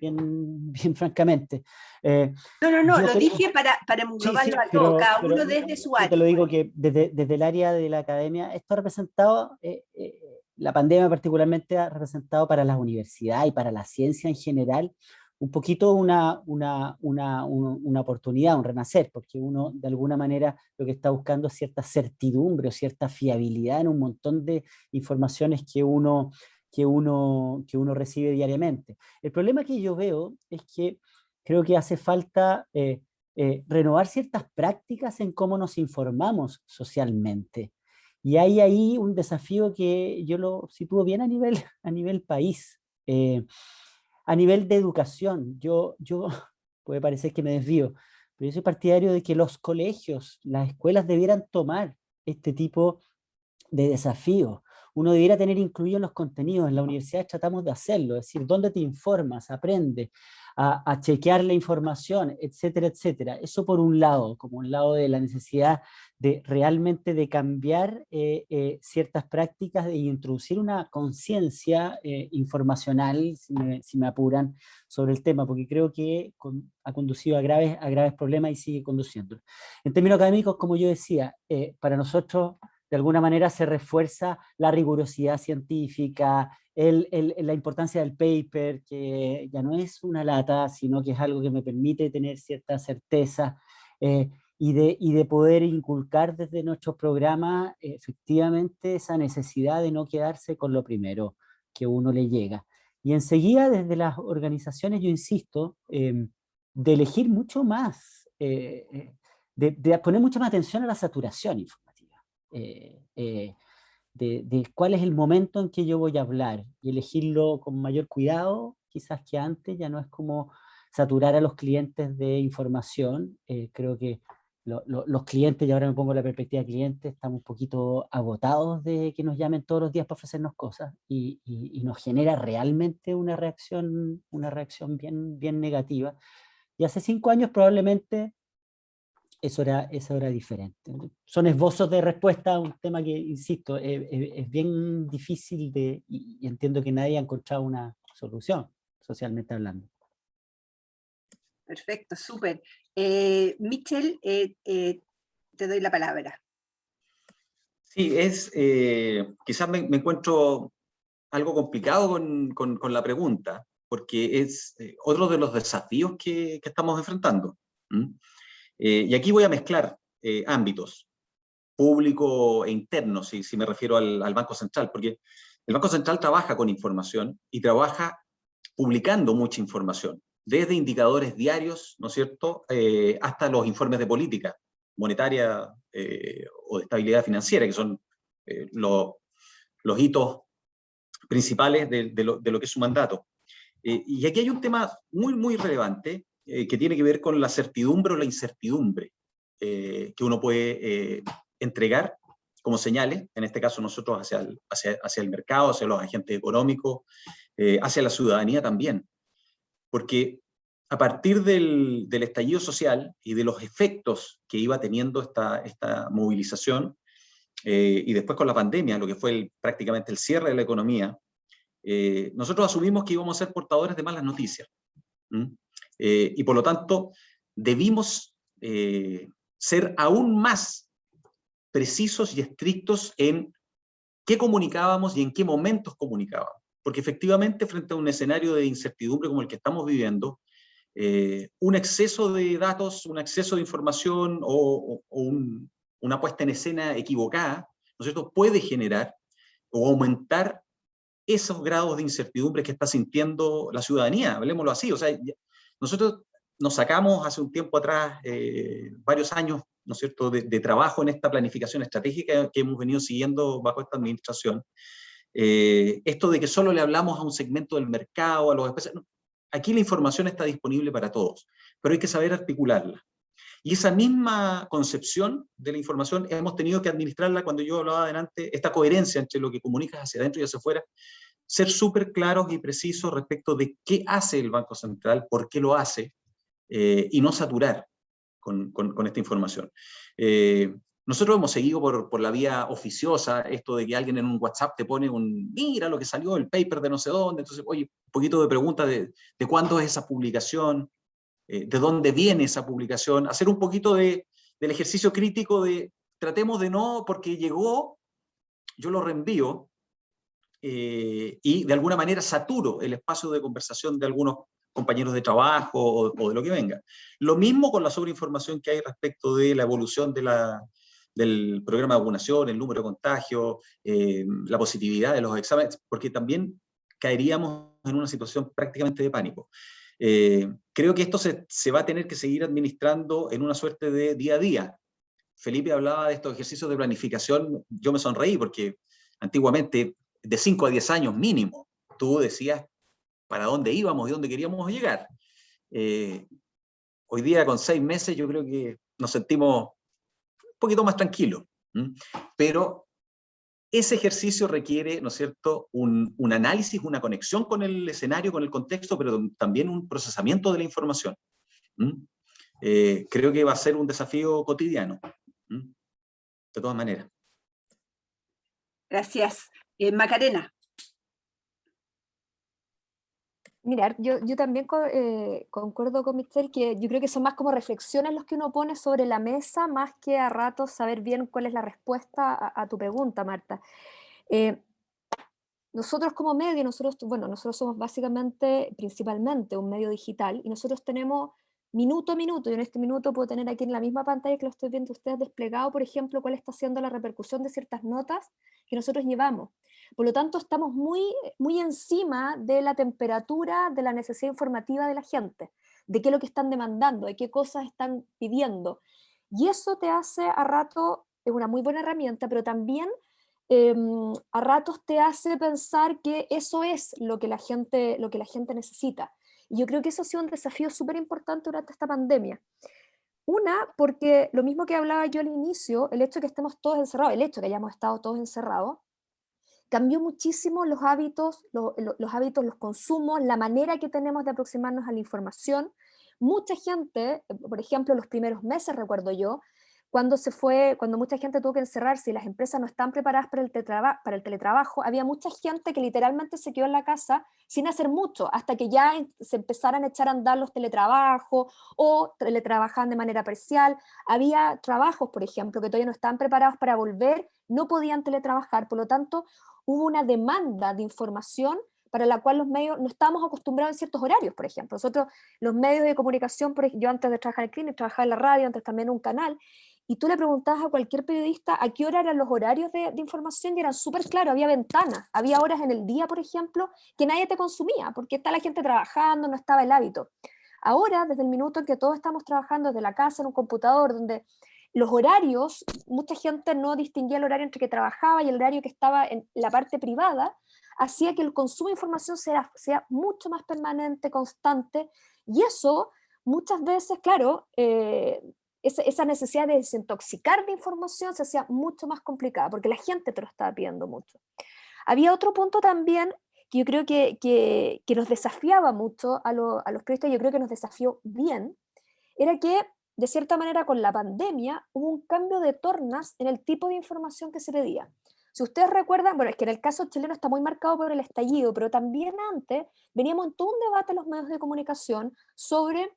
francamente. No, Yo lo creo, dije para sí, englobarlo a todo, cada pero uno desde su yo te área. lo digo que desde el área de la academia, esto ha representado, la pandemia particularmente ha representado para las universidades y para la ciencia en general, un poquito una oportunidad, un renacer, porque uno de alguna manera lo que está buscando es cierta certidumbre o cierta fiabilidad en un montón de informaciones que uno recibe diariamente. El problema que yo veo es que creo que hace falta renovar ciertas prácticas en cómo nos informamos socialmente. Y hay ahí un desafío que yo lo sitúo bien a nivel país. A nivel de educación, puede parecer que me desvío, pero yo soy partidario de que los colegios, las escuelas debieran tomar este tipo de desafíos. Uno debiera tener incluido en los contenidos. En la universidad tratamos de hacerlo, es decir, dónde te informas, aprende a chequear la información, etcétera, etcétera. Eso por un lado, como un lado de la necesidad de realmente de cambiar ciertas prácticas e introducir una conciencia informacional, si me apuran, sobre el tema, porque creo que ha conducido a graves problemas y sigue conduciendo. En términos académicos, como yo decía, para nosotros de alguna manera se refuerza la rigurosidad científica, la importancia del paper, que ya no es una lata, sino que es algo que me permite tener cierta certeza, y de poder inculcar desde nuestros programas efectivamente esa necesidad de no quedarse con lo primero que uno le llega. Y enseguida desde las organizaciones, yo insisto, de elegir mucho más, de poner mucha más atención a la saturación informativa. De cuál es el momento en que yo voy a hablar y elegirlo con mayor cuidado, quizás que antes. Ya no es como saturar a los clientes de información. Creo que los clientes, y ahora me pongo la perspectiva de clientes, estamos un poquito agotados de que nos llamen todos los días para ofrecernos cosas y nos genera realmente una reacción bien negativa. Y hace 5 años probablemente eso era diferente. Son esbozos de respuesta a un tema que, insisto, es bien difícil y entiendo que nadie ha encontrado una solución, socialmente hablando. Perfecto, súper. Michel, te doy la palabra. Sí, quizás me encuentro algo complicado con la pregunta, porque es otro de los desafíos que estamos enfrentando. Y aquí voy a mezclar ámbitos, público e interno, si me refiero al Banco Central, porque el Banco Central trabaja con información y trabaja publicando mucha información, desde indicadores diarios, ¿no es cierto?, hasta los informes de política monetaria o de estabilidad financiera, que son los hitos principales de lo que es su mandato. Y aquí hay un tema muy relevante que tiene que ver con la certidumbre o la incertidumbre que uno puede entregar como señales, en este caso nosotros hacia el mercado, hacia los agentes económicos, hacia la ciudadanía también. Porque a partir del estallido social y de los efectos que iba teniendo esta movilización, y después con la pandemia, lo que fue prácticamente el cierre de la economía, nosotros asumimos que íbamos a ser portadores de malas noticias. Y por lo tanto, debimos ser aún más precisos y estrictos en qué comunicábamos y en qué momentos comunicábamos. Porque efectivamente, frente a un escenario de incertidumbre como el que estamos viviendo, un exceso de datos, un exceso de información o una puesta en escena equivocada, ¿no es cierto?, puede generar o aumentar esos grados de incertidumbre que está sintiendo la ciudadanía, hablemoslo así. O sea, nosotros nos sacamos hace un tiempo atrás, varios años, ¿no es cierto?, de trabajo en esta planificación estratégica que hemos venido siguiendo bajo esta administración. Esto de que solo le hablamos a un segmento del mercado, a los especiales. Aquí la información está disponible para todos, pero hay que saber articularla. Y esa misma concepción de la información hemos tenido que administrarla cuando yo hablaba adelante, esta coherencia entre lo que comunicas hacia adentro y hacia afuera, ser súper claros y precisos respecto de qué hace el Banco Central, por qué lo hace, y no saturar con esta información. Nosotros hemos seguido por la vía oficiosa, esto de que alguien en un WhatsApp te pone mira lo que salió, el paper de no sé dónde, entonces, oye, un poquito de pregunta de cuándo es esa publicación, de dónde viene esa publicación, hacer un poquito del ejercicio crítico de tratemos de no, porque llegó, yo lo reenvío, y de alguna manera saturo el espacio de conversación de algunos compañeros de trabajo o de lo que venga. Lo mismo con la sobreinformación que hay respecto de la evolución del programa de vacunación, el número de contagios, la positividad de los exámenes, porque también caeríamos en una situación prácticamente de pánico. Creo que esto se va a tener que seguir administrando en una suerte de día a día. Felipe hablaba de estos ejercicios de planificación, yo me sonreí porque antiguamente de 5 a 10 años mínimo, tú decías para dónde íbamos y dónde queríamos llegar. Hoy día con 6 meses yo creo que nos sentimos un poquito más tranquilos, pero ese ejercicio requiere, ¿no es cierto?, un análisis, una conexión con el escenario, con el contexto, pero también un procesamiento de la información. Creo que va a ser un desafío cotidiano, de todas maneras. Gracias. Macarena. Mira, yo también concuerdo con Michelle que yo creo que son más como reflexiones los que uno pone sobre la mesa, más que a ratos saber bien cuál es la respuesta a tu pregunta, Marta. Nosotros como medio, nosotros somos básicamente, principalmente un medio digital, y nosotros tenemos minuto a minuto, y en este minuto puedo tener aquí en la misma pantalla que lo estoy viendo ustedes desplegado, por ejemplo, cuál está siendo la repercusión de ciertas notas que nosotros llevamos. Por lo tanto, estamos muy, muy encima de la temperatura, de la necesidad informativa de la gente, de qué es lo que están demandando, de qué cosas están pidiendo. Y eso te hace a rato, es una muy buena herramienta, pero también a ratos te hace pensar que eso es lo que la gente necesita. Y yo creo que eso ha sido un desafío súper importante durante esta pandemia. Una, porque lo mismo que hablaba yo al inicio, el hecho de que estemos todos encerrados, el hecho de que hayamos estado todos encerrados, cambió muchísimo los hábitos, los consumos, la manera que tenemos de aproximarnos a la información. Mucha gente, por ejemplo, los primeros meses, recuerdo yo, cuando mucha gente tuvo que encerrarse y las empresas no están preparadas para el teletrabajo, había mucha gente que literalmente se quedó en la casa sin hacer mucho, hasta que ya se empezaran a echar a andar los teletrabajos o teletrabajaban de manera parcial. Había trabajos, por ejemplo, que todavía no estaban preparados para volver, no podían teletrabajar, por lo tanto, hubo una demanda de información para la cual los medios no estábamos acostumbrados en ciertos horarios, por ejemplo. Nosotros, los medios de comunicación, yo antes de trabajar en el clínic, trabajaba en la radio, antes también en un canal, y tú le preguntabas a cualquier periodista a qué hora eran los horarios de información y eran súper claros, había ventanas, había horas en el día, por ejemplo, que nadie te consumía, porque está la gente trabajando, no estaba el hábito. Ahora, desde el minuto en que todos estamos trabajando desde la casa, en un computador, donde los horarios, mucha gente no distinguía el horario entre que trabajaba y el horario que estaba en la parte privada, hacía que el consumo de información sea mucho más permanente, constante, y eso muchas veces, claro, esa necesidad de desintoxicar de información se hacía mucho más complicada, porque la gente te lo estaba pidiendo mucho. Había otro punto también que yo creo que nos desafiaba mucho a los periodistas, yo creo que nos desafió bien, era que, de cierta manera, con la pandemia, hubo un cambio de tornas en el tipo de información que se pedía. Si ustedes recuerdan, bueno, es que en el caso chileno está muy marcado por el estallido, pero también antes veníamos en todo un debate en los medios de comunicación sobre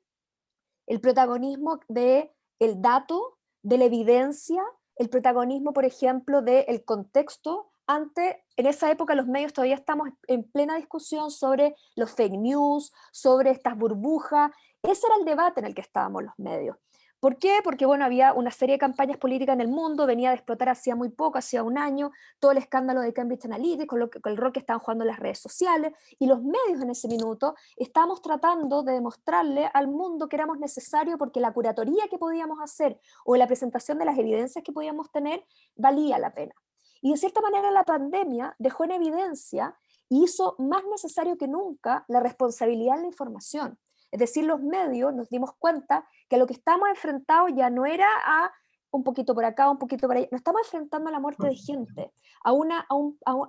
el protagonismo del dato, de la evidencia, el protagonismo, por ejemplo, del contexto. En esa época los medios todavía estamos en plena discusión sobre los fake news, sobre estas burbujas. Ese era el debate en el que estábamos los medios. ¿Por qué? Porque bueno, había una serie de campañas políticas en el mundo, venía de explotar hacía muy poco, hacía un año, todo el escándalo de Cambridge Analytica, con el rol que estaban jugando las redes sociales, y los medios en ese minuto estábamos tratando de demostrarle al mundo que éramos necesarios porque la curatoría que podíamos hacer o la presentación de las evidencias que podíamos tener valía la pena. Y de cierta manera la pandemia dejó en evidencia y hizo más necesario que nunca la responsabilidad en la información. Es decir, los medios nos dimos cuenta que a lo que estamos enfrentados ya no era a un poquito por acá, un poquito por allá, nos estamos enfrentando a la muerte de gente, a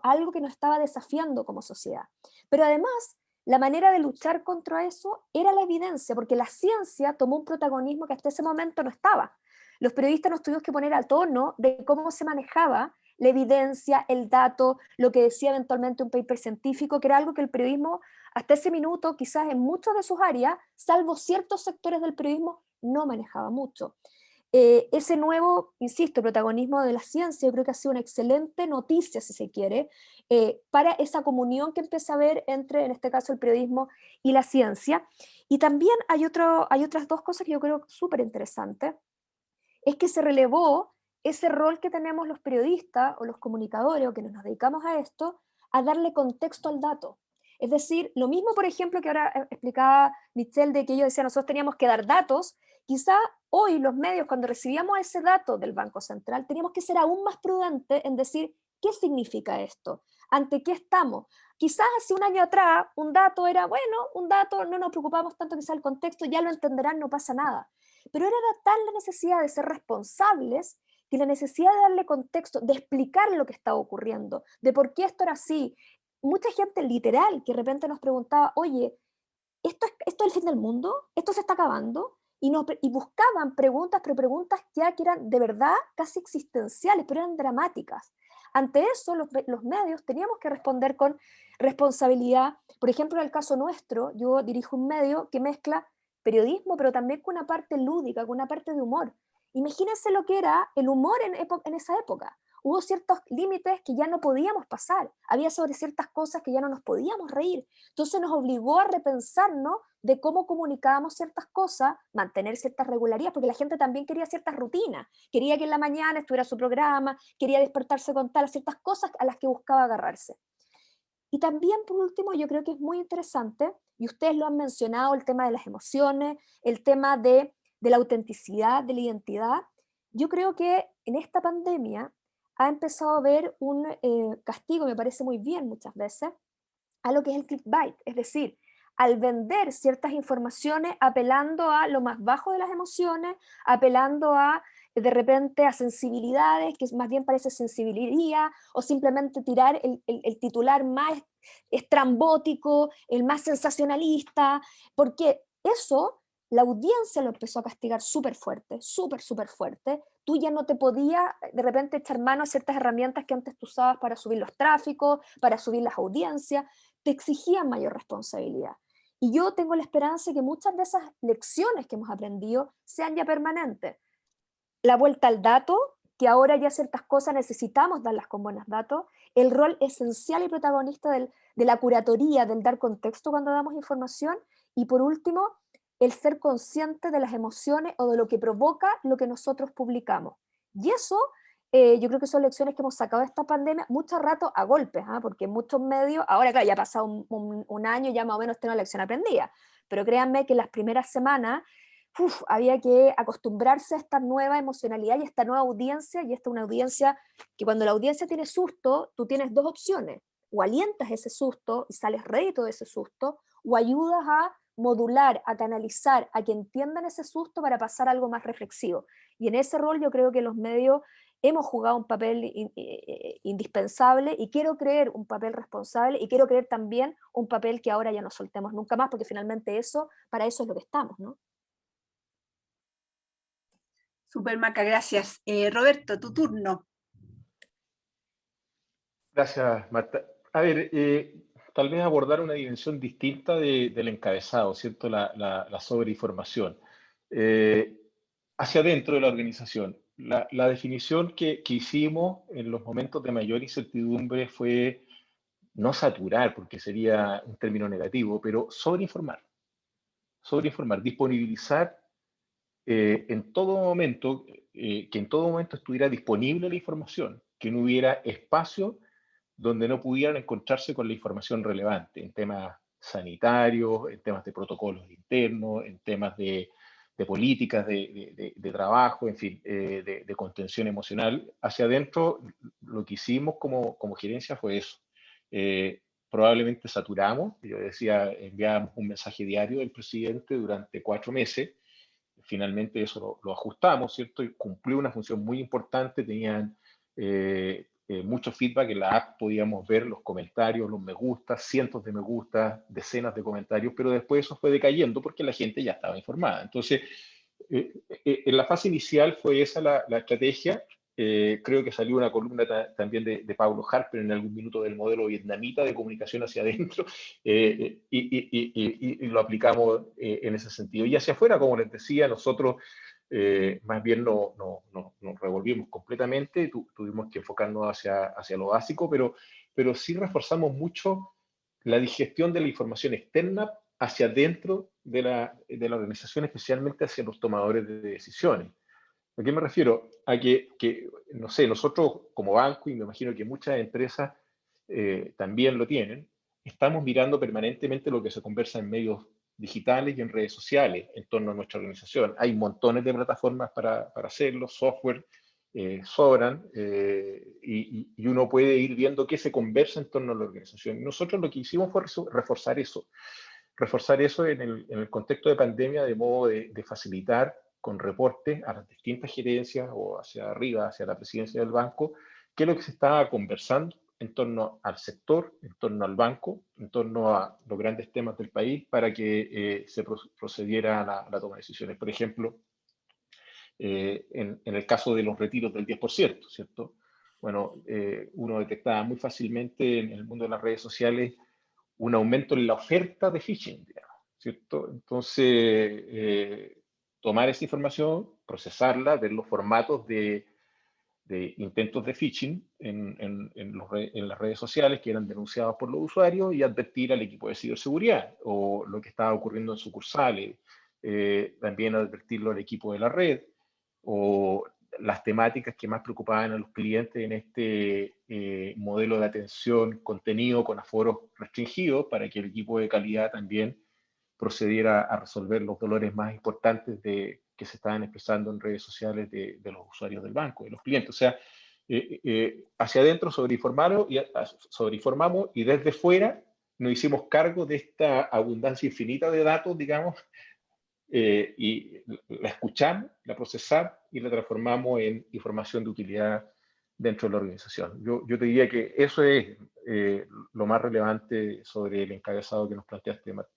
algo que nos estaba desafiando como sociedad. Pero además, la manera de luchar contra eso era la evidencia, porque la ciencia tomó un protagonismo que hasta ese momento no estaba. los periodistas nos tuvimos que poner a tono de cómo se manejaba la evidencia, el dato, lo que decía eventualmente un paper científico, que era algo que el periodismo hasta ese minuto, quizás en muchas de sus áreas, salvo ciertos sectores del periodismo, no manejaba mucho. Ese nuevo, insisto, protagonismo de la ciencia, yo creo que ha sido una excelente noticia, si se quiere, para esa comunión que empieza a haber entre, en este caso, el periodismo y la ciencia. Y también hay otras dos cosas que yo creo súper interesantes, es que se relevó ese rol que tenemos los periodistas o los comunicadores o que nos dedicamos a esto, a darle contexto al dato. Es decir, lo mismo, por ejemplo, que ahora explicaba Michelle, de que yo decía, nosotros teníamos que dar datos, quizá hoy los medios, cuando recibíamos ese dato del Banco Central, teníamos que ser aún más prudentes en decir, ¿qué significa esto? ¿Ante qué estamos? Quizás hace un año atrás un dato era, bueno, un dato, no nos preocupamos tanto quizá el contexto, ya lo entenderán, no pasa nada. Pero era tal la necesidad de ser responsables que la necesidad de darle contexto, de explicar lo que estaba ocurriendo, de por qué esto era así. Mucha gente literal que de repente nos preguntaba, oye, ¿esto es el fin del mundo? ¿Esto se está acabando? Y buscaban preguntas, pero preguntas ya que eran de verdad casi existenciales, pero eran dramáticas. Ante eso, los medios teníamos que responder con responsabilidad. Por ejemplo, en el caso nuestro, yo dirijo un medio que mezcla periodismo, pero también con una parte lúdica, con una parte de humor. Imagínense lo que era el humor en esa época. Hubo ciertos límites que ya no podíamos pasar. Había sobre ciertas cosas que ya no nos podíamos reír. Entonces nos obligó a repensarnos de cómo comunicábamos ciertas cosas, mantener ciertas regularidades, porque la gente también quería ciertas rutinas. Quería que en la mañana estuviera su programa, quería despertarse con tal, ciertas cosas a las que buscaba agarrarse. Y también, por último, yo creo que es muy interesante, y ustedes lo han mencionado, el tema de las emociones, el tema de la autenticidad, de la identidad. Yo creo que en esta pandemia ha empezado a haber un castigo, me parece muy bien muchas veces, a lo que es el clickbait, es decir, al vender ciertas informaciones apelando a lo más bajo de las emociones, apelando a de repente a sensibilidades, que más bien parece sensibilidad, o simplemente tirar el titular más estrambótico, el más sensacionalista, porque eso la audiencia lo empezó a castigar súper fuerte, súper fuerte. Tú ya no te podías de repente echar mano a ciertas herramientas que antes tú usabas para subir los tráficos, para subir las audiencias, te exigían mayor responsabilidad. Y yo tengo la esperanza de que muchas de esas lecciones que hemos aprendido sean ya permanentes. La vuelta al dato, que ahora ya ciertas cosas necesitamos darlas con buenos datos, el rol esencial y protagonista de la curatoría, del dar contexto cuando damos información, y por último, el ser consciente de las emociones o de lo que provoca lo que nosotros publicamos. Y eso, yo creo que son lecciones que hemos sacado de esta pandemia, mucho rato a golpes, porque muchos medios, ahora claro, ya ha pasado un año, ya más o menos tengo la lección aprendida, pero créanme que las primeras semanas, había que acostumbrarse a esta nueva emocionalidad y esta nueva audiencia, y esta es una audiencia que cuando la audiencia tiene susto, tú tienes dos opciones, o alientas ese susto y sales rédito de ese susto, o ayudas a modular, a canalizar, a que entiendan ese susto para pasar a algo más reflexivo. Y en ese rol yo creo que los medios hemos jugado un papel indispensable, y quiero creer un papel responsable, y quiero creer también un papel que ahora ya no soltemos nunca más, porque finalmente para eso es lo que estamos, ¿no? Super, Maca, gracias. Roberto, tu turno. Gracias, Marta. A ver, tal vez abordar una dimensión distinta del encabezado, ¿cierto? La sobreinformación. Hacia adentro de la organización. La definición que hicimos en los momentos de mayor incertidumbre fue no saturar, porque sería un término negativo, pero sobreinformar. Sobreinformar, disponibilizar en todo momento, que en todo momento estuviera disponible la información, que no hubiera espacio donde no pudieran encontrarse con la información relevante en temas sanitarios, en temas de protocolos internos, en temas de políticas de trabajo, en fin, de contención emocional. Hacia adentro, lo que hicimos como gerencia fue eso. Probablemente saturamos, yo decía, enviábamos un mensaje diario del presidente durante 4 meses. Finalmente eso lo ajustamos, ¿cierto? Y cumplió una función muy importante, tenían mucho feedback en la app, podíamos ver los comentarios, los me gusta, cientos de me gusta, decenas de comentarios, pero después eso fue decayendo porque la gente ya estaba informada. Entonces, En la fase inicial fue esa la estrategia. Creo que salió una columna también de Pablo Harper en algún minuto del modelo vietnamita de comunicación hacia adentro, y lo aplicamos en ese sentido. Y hacia afuera, como les decía, nosotros más bien nos revolvimos completamente, tuvimos que enfocarnos hacia lo básico, pero sí reforzamos mucho la digestión de la información externa hacia adentro de la organización, especialmente hacia los tomadores de decisiones. ¿A qué me refiero? A que, no sé, nosotros como banco, y me imagino que muchas empresas también lo tienen, estamos mirando permanentemente lo que se conversa en medios digitales y en redes sociales en torno a nuestra organización. Hay montones de plataformas para hacerlo, software, sobran, y uno puede ir viendo qué se conversa en torno a la organización. Nosotros lo que hicimos fue reforzar eso en el contexto de pandemia, de modo de facilitar con reportes a las distintas gerencias o hacia arriba, hacia la presidencia del banco, qué es lo que se estaba conversando en torno al sector, en torno al banco, en torno a los grandes temas del país, para que se procediera a la toma de decisiones. Por ejemplo, en el caso de los retiros del 10%, ¿cierto? Bueno, uno detectaba muy fácilmente en el mundo de las redes sociales un aumento en la oferta de phishing, digamos, ¿cierto? Entonces, tomar esa información, procesarla, ver los formatos de intentos de phishing en las redes sociales que eran denunciados por los usuarios, y advertir al equipo de ciberseguridad o lo que estaba ocurriendo en sucursales, también advertirlo al equipo de la red, o las temáticas que más preocupaban a los clientes en este modelo de atención contenido con aforos restringidos, para que el equipo de calidad también procediera a resolver los dolores más importantes que se estaban expresando en redes sociales de los usuarios del banco, de los clientes. O sea, hacia adentro sobreinformamos, y desde fuera nos hicimos cargo de esta abundancia infinita de datos, digamos, y la escuchamos, la procesamos y la transformamos en información de utilidad dentro de la organización. Yo te diría que eso es lo más relevante sobre el encabezado que nos planteaste, Marta.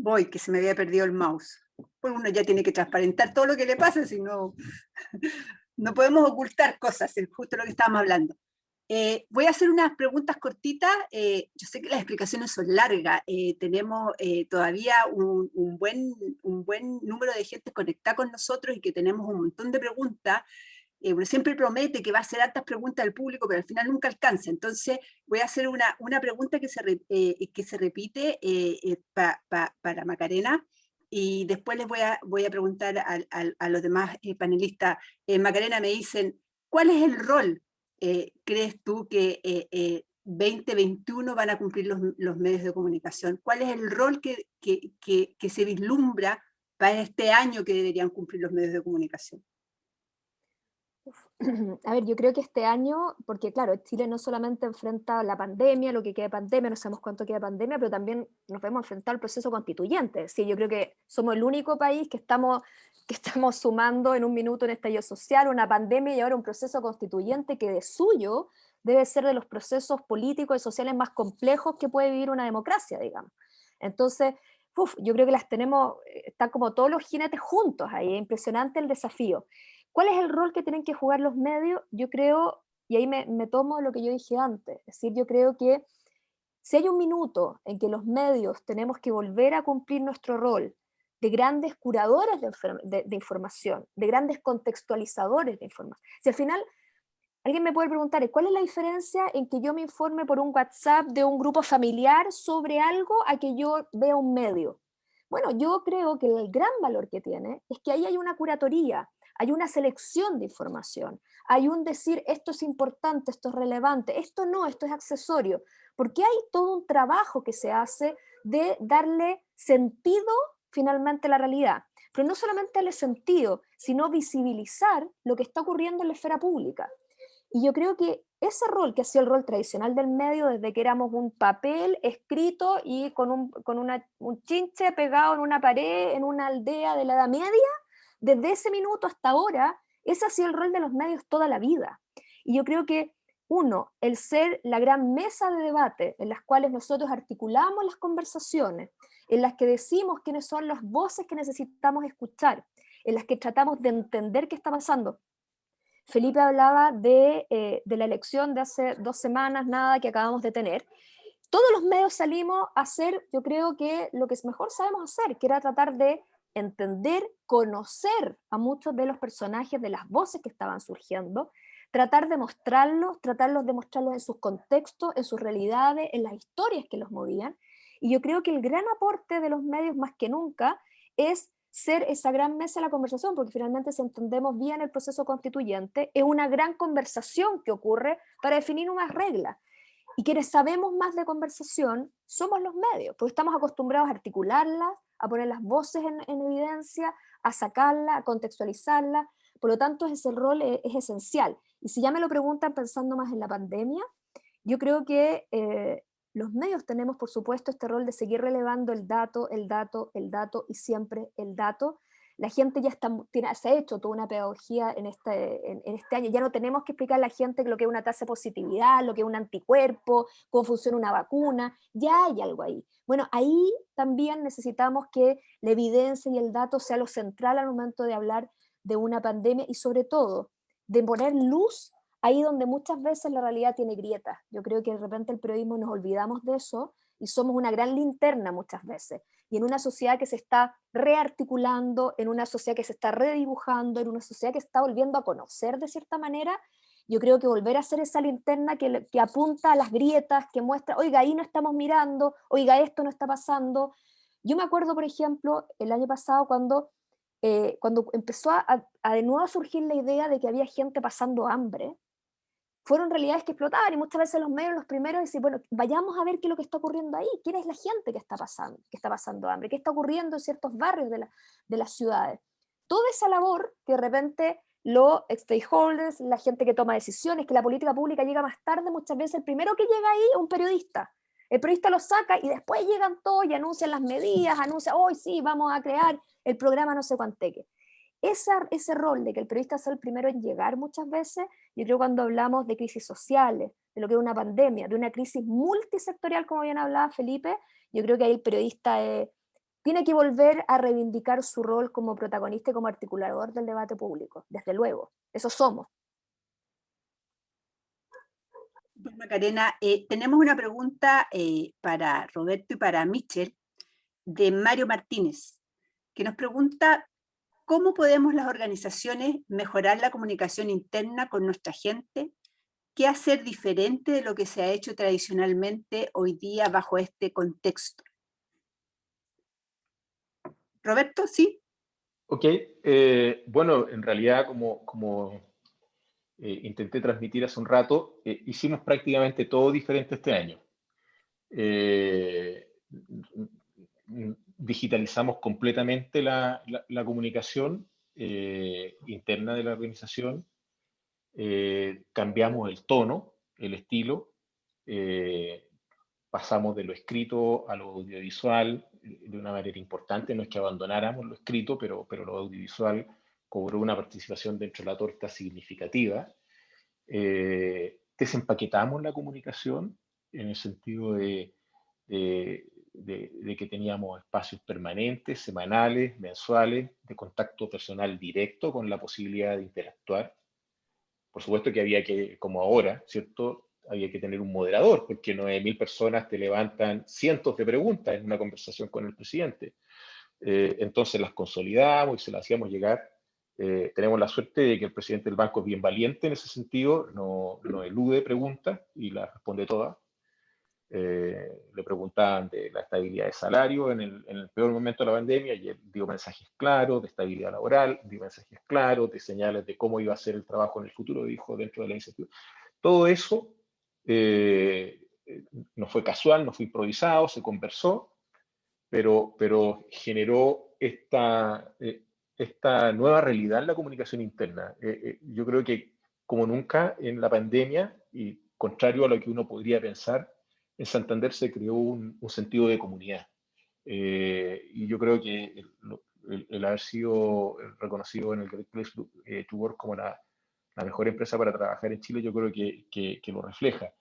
Voy, que se me había perdido el mouse. Pues uno ya tiene que transparentar todo lo que le pasa, si no, no podemos ocultar cosas, es justo lo que estábamos hablando. Voy a hacer unas preguntas cortitas. Yo sé que las explicaciones son largas. Tenemos todavía un buen número de gente conectada con nosotros y que tenemos un montón de preguntas. Uno siempre promete que va a hacer hartas preguntas al público, pero al final nunca alcanza. Entonces voy a hacer una pregunta que se repite para Macarena, y después les voy a preguntar a los demás panelistas. Macarena, me dicen, ¿cuál es el rol crees tú que 2021 van a cumplir los medios de comunicación? ¿Cuál es el rol que se vislumbra para este año que deberían cumplir los medios de comunicación? A ver, yo creo que este año, porque claro, Chile no solamente enfrenta la pandemia, lo que queda de pandemia, no sabemos cuánto queda de pandemia, pero también nos vemos enfrentar al proceso constituyente. Sí, yo creo que somos el único país que estamos sumando en un minuto un estallido social, una pandemia y ahora un proceso constituyente que de suyo debe ser de los procesos políticos y sociales más complejos que puede vivir una democracia, digamos. Entonces, yo creo que están como todos los jinetes juntos ahí, es impresionante el desafío. ¿Cuál es el rol que tienen que jugar los medios? Yo creo, y ahí me tomo lo que yo dije antes, es decir, yo creo que si hay un minuto en que los medios tenemos que volver a cumplir nuestro rol de grandes curadores de información, de grandes contextualizadores de información. Si al final alguien me puede preguntar, ¿cuál es la diferencia en que yo me informe por un WhatsApp de un grupo familiar sobre algo a que yo vea un medio? Bueno, yo creo que el gran valor que tiene es que ahí hay una curatoría, hay una selección de información, hay un decir, esto es importante, esto es relevante, esto no, esto es accesorio, porque hay todo un trabajo que se hace de darle sentido finalmente a la realidad, pero no solamente darle sentido, sino visibilizar lo que está ocurriendo en la esfera pública. Y yo creo que ese rol, que ha sido el rol tradicional del medio desde que éramos un papel escrito y con un chinche pegado en una pared, en una aldea de la Edad Media, desde ese minuto hasta ahora, ese ha sido el rol de los medios toda la vida. Y yo creo que Uno, el ser la gran mesa de debate en las cuales nosotros articulamos las conversaciones, en las que decimos quiénes son las voces que necesitamos escuchar, en las que tratamos de entender qué está pasando. Felipe hablaba de la elección de hace 2 semanas, nada, que acabamos de tener. Todos los medios salimos a hacer, yo creo que lo que mejor sabemos hacer, que era tratar de entender, conocer a muchos de los personajes, de las voces que estaban surgiendo, tratar de tratarlos de mostrarlos en sus contextos, en sus realidades, en las historias que los movían. Y yo creo que el gran aporte de los medios más que nunca es ser esa gran mesa de la conversación, porque finalmente si entendemos bien el proceso constituyente, es una gran conversación que ocurre para definir unas reglas. Y quienes sabemos más de conversación somos los medios, porque estamos acostumbrados a articularlas, a poner las voces en evidencia, a sacarlas, a contextualizarlas. Por lo tanto, ese rol es esencial. Y si ya me lo preguntan pensando más en la pandemia, yo creo que los medios tenemos, por supuesto, este rol de seguir relevando el dato y siempre el dato. La gente ya se ha hecho toda una pedagogía en este año. Ya no tenemos que explicar a la gente lo que es una tasa de positividad, lo que es un anticuerpo, cómo funciona una vacuna. Ya hay algo ahí. Bueno, ahí también necesitamos que la evidencia y el dato sea lo central al momento de hablar de una pandemia y sobre todo de poner luz ahí donde muchas veces la realidad tiene grietas. Yo creo que de repente el periodismo nos olvidamos de eso y somos una gran linterna muchas veces. Y en una sociedad que se está rearticulando, en una sociedad que se está redibujando, en una sociedad que está volviendo a conocer de cierta manera, yo creo que volver a ser esa linterna que apunta a las grietas, que muestra, oiga, ahí no estamos mirando, oiga, esto no está pasando. Yo me acuerdo, por ejemplo, el año pasado cuando empezó a de nuevo surgir la idea de que había gente pasando hambre, fueron realidades que explotaban y muchas veces los medios los primeros dicen, bueno, vayamos a ver qué es lo que está ocurriendo ahí, quién es la gente que está pasando hambre, qué está ocurriendo en ciertos barrios de las ciudades. Toda esa labor que de repente los stakeholders, la gente que toma decisiones, que la política pública llega más tarde, muchas veces el primero que llega ahí es un periodista. El periodista lo saca y después llegan todos y anuncian las medidas, anuncian, hoy sí, vamos a crear el programa no sé cuánteque. Ese rol de que el periodista sea el primero en llegar muchas veces, yo creo que cuando hablamos de crisis sociales, de lo que es una pandemia, de una crisis multisectorial, como bien hablaba Felipe, yo creo que ahí el periodista tiene que volver a reivindicar su rol como protagonista y como articulador del debate público, desde luego, eso somos. Pues Macarena, tenemos una pregunta para Roberto y para Michel, de Mario Martínez, que nos pregunta: ¿cómo podemos las organizaciones mejorar la comunicación interna con nuestra gente? ¿Qué hacer diferente de lo que se ha hecho tradicionalmente hoy día bajo este contexto? Roberto, ¿sí? Ok, bueno, en realidad como intenté transmitir hace un rato, hicimos prácticamente todo diferente este año. Digitalizamos completamente la comunicación interna de la organización, cambiamos el tono, el estilo, pasamos de lo escrito a lo audiovisual de una manera importante. No es que abandonáramos lo escrito, pero lo audiovisual cobró una participación dentro de la torta significativa. Desempaquetamos la comunicación en el sentido de que teníamos espacios permanentes, semanales, mensuales, de contacto personal directo con la posibilidad de interactuar. Por supuesto que había que, como ahora, ¿cierto? Había que tener un moderador, porque 9.000 personas te levantan cientos de preguntas en una conversación con el presidente. Entonces las consolidamos y se las hacíamos llegar. Tenemos la suerte de que el presidente del banco es bien valiente en ese sentido, no elude preguntas y las responde todas. Le preguntaban de la estabilidad de salario en el peor momento de la pandemia y él dio mensajes claros de estabilidad laboral, dio mensajes claros de señales de cómo iba a ser el trabajo en el futuro, dijo dentro de la iniciativa. Todo eso no fue casual, no fue improvisado, se conversó, pero generó esta nueva realidad en la comunicación interna. Yo creo que como nunca en la pandemia, y contrario a lo que uno podría pensar, en Santander se creó un sentido de comunidad. Y yo creo que el haber sido reconocido en el Great Place to Work como la mejor empresa para trabajar en Chile, yo creo que lo refleja.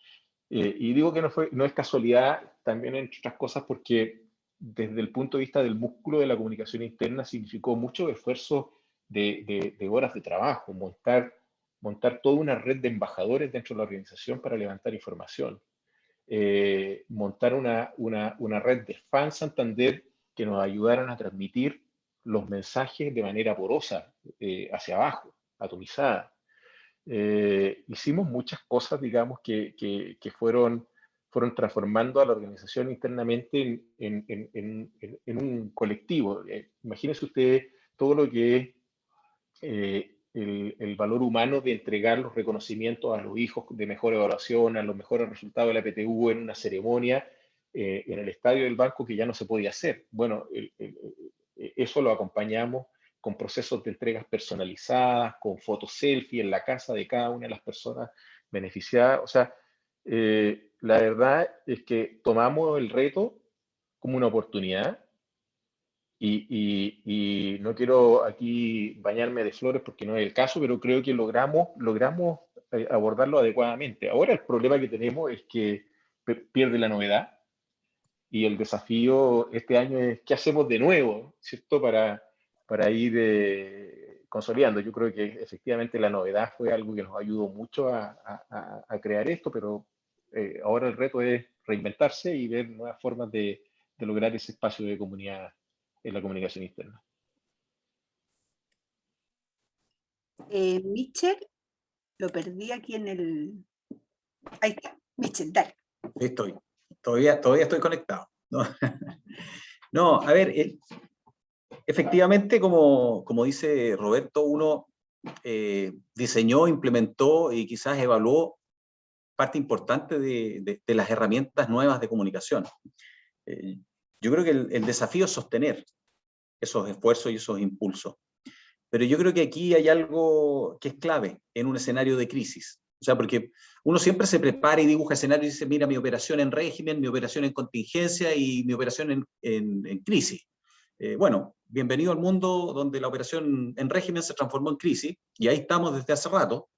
Y digo que no es casualidad, también entre otras cosas, porque desde el punto de vista del músculo de la comunicación interna significó mucho esfuerzo de horas de trabajo, montar toda una red de embajadores dentro de la organización para levantar información, montar una red de fans Santander que nos ayudaran a transmitir los mensajes de manera porosa, hacia abajo, atomizada. Hicimos muchas cosas, digamos, que fueron transformando a la organización internamente en un colectivo. Imagínense ustedes todo lo que es el valor humano de entregar los reconocimientos a los hijos de mejor evaluación, a los mejores resultados de la PTU en una ceremonia en el estadio del banco que ya no se podía hacer. Bueno, eso lo acompañamos con procesos de entregas personalizadas, con fotos selfie en la casa de cada una de las personas beneficiadas. O sea, la verdad es que tomamos el reto como una oportunidad y no quiero aquí bañarme de flores porque no es el caso, pero creo que logramos abordarlo adecuadamente. Ahora el problema que tenemos es que pierde la novedad y el desafío este año es qué hacemos de nuevo, ¿cierto? Para ir consolidando. Yo creo que efectivamente la novedad fue algo que nos ayudó mucho a crear esto, pero ahora el reto es reinventarse y ver nuevas formas de lograr ese espacio de comunidad en la comunicación interna. Michel, lo perdí aquí en el... Ahí está, Michel, dale. Estoy. Todavía estoy conectado, ¿no? No, a ver, efectivamente, como dice Roberto, uno diseñó, implementó y quizás evaluó parte importante de las herramientas nuevas de comunicación. Yo creo que el desafío es sostener esos esfuerzos y esos impulsos. Pero yo creo que aquí hay algo que es clave en un escenario de crisis. O sea, porque uno siempre se prepara y dibuja escenarios y dice, mira, mi operación en régimen, mi operación en contingencia y mi operación en crisis. Bueno, bienvenido al mundo donde la operación en régimen se transformó en crisis, y ahí estamos desde hace rato.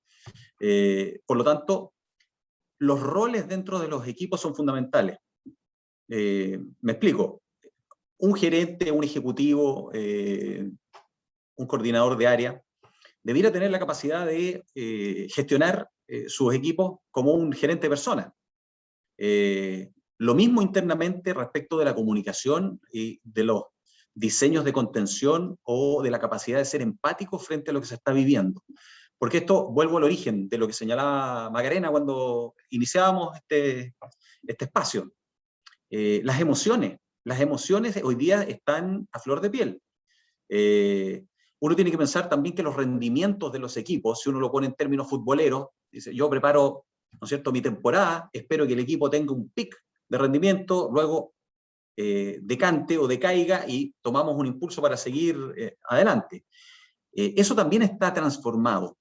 Por lo tanto, los roles dentro de los equipos son fundamentales. Me explico. Un gerente, un ejecutivo, un coordinador de área, debiera tener la capacidad de gestionar sus equipos como un gerente de personas. Lo mismo internamente respecto de la comunicación y de los diseños de contención o de la capacidad de ser empático frente a lo que se está viviendo. Porque esto, vuelvo al origen de lo que señalaba Macarena cuando iniciábamos este espacio. Las emociones hoy día están a flor de piel. Uno tiene que pensar también que los rendimientos de los equipos, si uno lo pone en términos futboleros, dice, yo preparo, ¿no es cierto?, mi temporada, espero que el equipo tenga un pic de rendimiento, luego decante o decaiga y tomamos un impulso para seguir adelante. Eso también está transformado,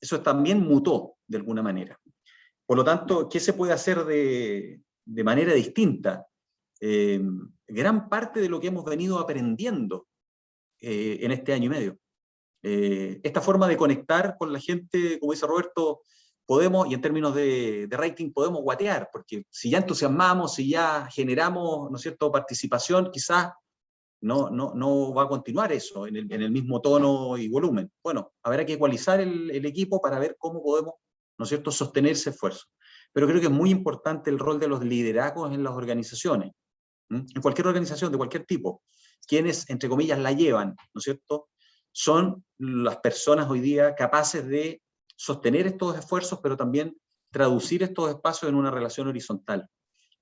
eso también mutó de alguna manera. Por lo tanto, ¿qué se puede hacer de manera distinta? Gran parte de lo que hemos venido aprendiendo en este año y medio. Esta forma de conectar con la gente, como dice Roberto, podemos, y en términos de rating, podemos guatear, porque si ya entusiasmamos, si ya generamos, ¿no es cierto?, participación, quizás no va a continuar eso en el mismo tono y volumen. Bueno, habrá que ecualizar el equipo para ver cómo podemos, ¿no es cierto?, sostener ese esfuerzo. Pero creo que es muy importante el rol de los liderazgos en las organizaciones, en cualquier organización, de cualquier tipo. Quienes, entre comillas, la llevan, ¿no es cierto?, son las personas hoy día capaces de sostener estos esfuerzos, pero también traducir estos espacios en una relación horizontal.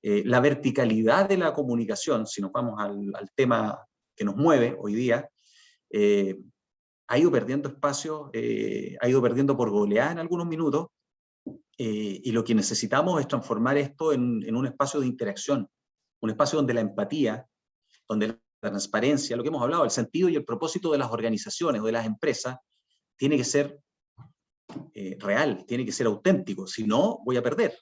La verticalidad de la comunicación, si nos vamos al tema que nos mueve hoy día, ha ido perdiendo espacio, ha ido perdiendo por goleada en algunos minutos, y lo que necesitamos es transformar esto en un espacio de interacción, un espacio donde la empatía, donde la transparencia, lo que hemos hablado, el sentido y el propósito de las organizaciones o de las empresas, tiene que ser real, tiene que ser auténtico, si no, voy a perder.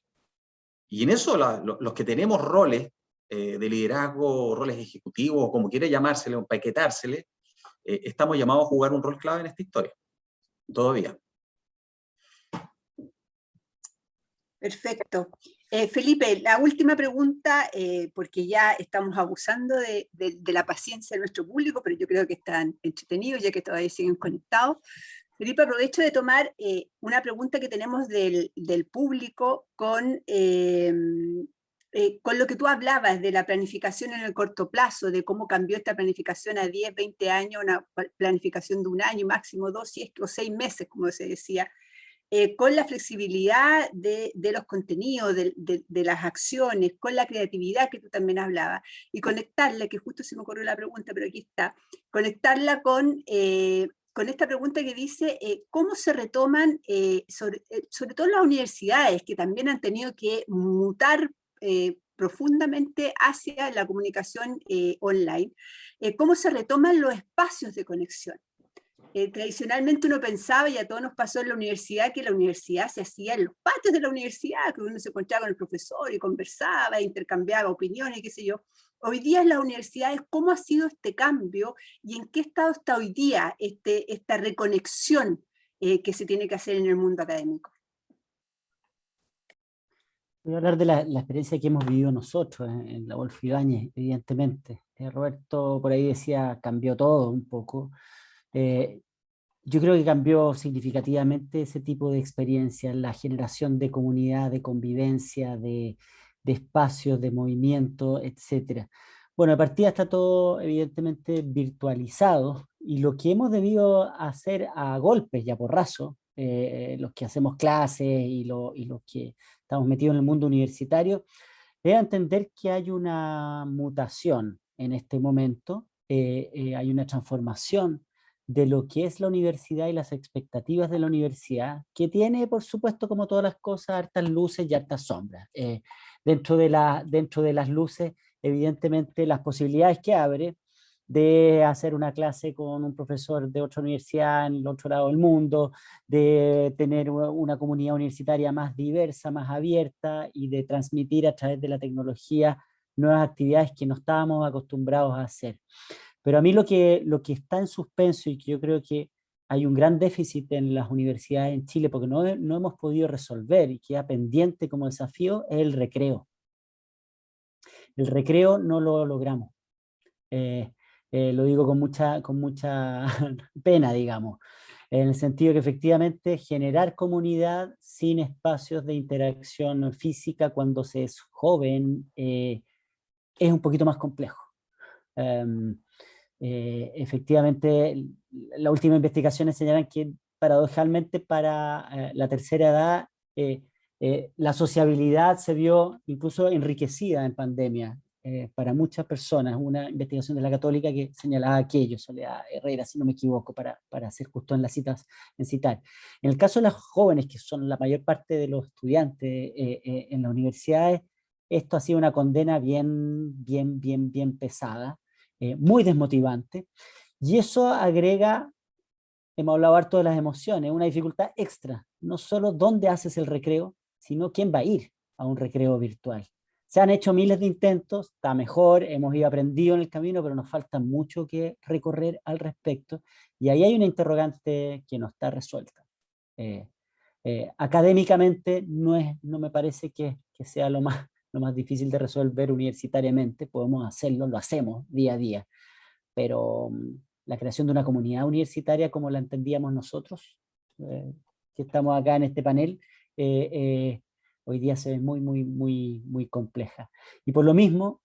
Y en eso los que tenemos roles de liderazgo, roles ejecutivos, como quiera llamársele, o empaquetársele, estamos llamados a jugar un rol clave en esta historia, todavía. Perfecto. Felipe, la última pregunta, porque ya estamos abusando de la paciencia de nuestro público, pero yo creo que están entretenidos ya que todavía siguen conectados. Felipe, aprovecho de tomar una pregunta que tenemos del público con lo que tú hablabas de la planificación en el corto plazo, de cómo cambió esta planificación a 10, 20 años, una planificación de un año, máximo 2, o 6 meses, como se decía, con la flexibilidad de los contenidos, de las acciones, con la creatividad que tú también hablabas, y conectarla, que justo se me ocurrió la pregunta, pero aquí está, conectarla con esta pregunta que dice, ¿cómo se retoman, sobre todo las universidades, que también han tenido que mutar profundamente hacia la comunicación online, cómo se retoman los espacios de conexión? Tradicionalmente uno pensaba, y a todos nos pasó en la universidad, que la universidad se hacía en los patios de la universidad, que uno se encontraba con el profesor y conversaba, intercambiaba opiniones, qué sé yo. Hoy día en las universidades, ¿cómo ha sido este cambio y en qué estado está hoy día esta reconexión que se tiene que hacer en el mundo académico? Voy a hablar de la experiencia que hemos vivido nosotros en la Adolfo Ibáñez, evidentemente. Roberto por ahí decía, cambió todo un poco. Yo creo que cambió significativamente ese tipo de experiencia, la generación de comunidad, de convivencia, de espacios, de movimiento, etc. Bueno, de partida está todo evidentemente virtualizado y lo que hemos debido hacer a golpes y a porrazo, los que hacemos clases y los que estamos metidos en el mundo universitario, es entender que hay una mutación en este momento, hay una transformación de lo que es la universidad y las expectativas de la universidad, que tiene, por supuesto, como todas las cosas, hartas luces y hartas sombras. Dentro de las luces, evidentemente, las posibilidades que abre de hacer una clase con un profesor de otra universidad en el otro lado del mundo, de tener una comunidad universitaria más diversa, más abierta y de transmitir a través de la tecnología nuevas actividades que no estábamos acostumbrados a hacer. Pero a mí lo que está en suspenso y que yo creo que hay un gran déficit en las universidades en Chile porque no hemos podido resolver y queda pendiente como desafío es el recreo. El recreo no lo logramos. Lo digo con mucha pena, digamos, en el sentido que efectivamente generar comunidad sin espacios de interacción física cuando se es joven es un poquito más complejo. Efectivamente, las últimas investigaciones señalan que paradojalmente para la tercera edad la sociabilidad se vio incluso enriquecida en pandemia para muchas personas. Una investigación de la Católica que señalaba aquello, Soledad Herrera, si no me equivoco, para ser justo en las citas, en citar. En el caso de los jóvenes, que son la mayor parte de los estudiantes en las universidades, esto ha sido una condena bien pesada. Muy desmotivante, y eso agrega, hemos hablado harto de las emociones, una dificultad extra, no solo dónde haces el recreo, sino quién va a ir a un recreo virtual. Se han hecho miles de intentos, está mejor, hemos ido aprendiendo en el camino, pero nos falta mucho que recorrer al respecto, y ahí hay una interrogante que no está resuelta. Académicamente no me parece que sea lo más difícil de resolver universitariamente, podemos hacerlo, lo hacemos día a día, pero la creación de una comunidad universitaria como la entendíamos nosotros, que estamos acá en este panel, hoy día se ve muy compleja. Y por lo mismo,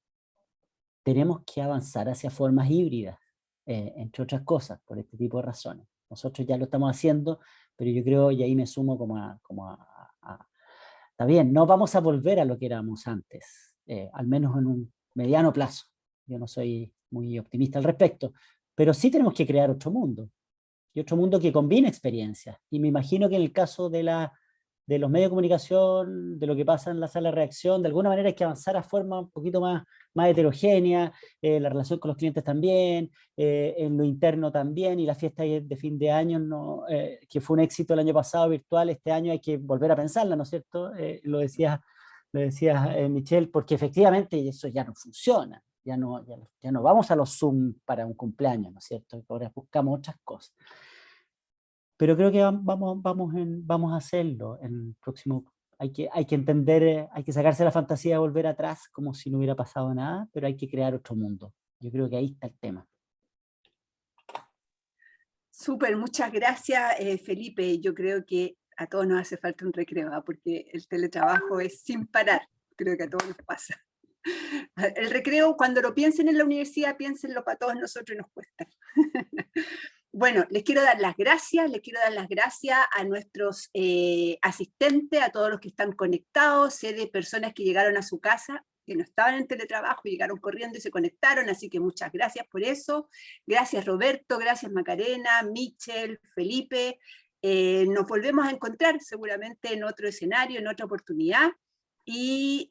tenemos que avanzar hacia formas híbridas, entre otras cosas, por este tipo de razones. Nosotros ya lo estamos haciendo, pero yo creo, y ahí me sumo está bien, no vamos a volver a lo que éramos antes, al menos en un mediano plazo. Yo no soy muy optimista al respecto, pero sí tenemos que crear otro mundo, y otro mundo que combine experiencias. Y me imagino que en el caso de los medios de comunicación, de lo que pasa en la sala de reacción, de alguna manera hay que avanzar a forma un poquito más heterogénea, la relación con los clientes también, en lo interno también, y la fiesta de fin de año, que fue un éxito el año pasado virtual, este año hay que volver a pensarla, ¿no es cierto? Lo decías Michelle, porque efectivamente eso ya no funciona, ya no vamos a los Zoom para un cumpleaños, ¿no es cierto? Ahora buscamos otras cosas. Pero creo que vamos a hacerlo. hay que entender, hay que sacarse la fantasía de volver atrás como si no hubiera pasado nada, pero hay que crear otro mundo. Yo creo que ahí está el tema. Súper, muchas gracias, Felipe. Yo creo que a todos nos hace falta un recreo, porque el teletrabajo es sin parar. Creo que a todos nos pasa. El recreo, cuando lo piensen en la universidad, piénsenlo para todos nosotros y nos cuesta. Bueno, les quiero dar las gracias a nuestros asistentes, a todos los que están conectados. Sé de personas que llegaron a su casa, que no estaban en teletrabajo, llegaron corriendo y se conectaron, así que muchas gracias por eso. Gracias Roberto, gracias Macarena, Michel, Felipe. Nos volvemos a encontrar seguramente en otro escenario, en otra oportunidad. Y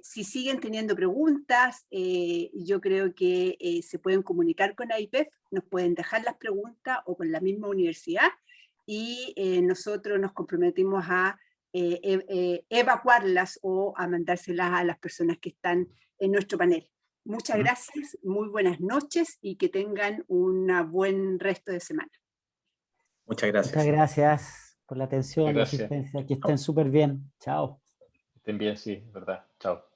si siguen teniendo preguntas, yo creo que se pueden comunicar con AIPEF, nos pueden dejar las preguntas o con la misma universidad, y nosotros nos comprometimos a evacuarlas o a mandárselas a las personas que están en nuestro panel. Muchas gracias, muy buenas noches y que tengan un buen resto de semana. Muchas gracias. Muchas gracias por la atención, la Gracias. asistencia. Que estén súper bien. Chao. Estén bien, sí, verdad. Chao.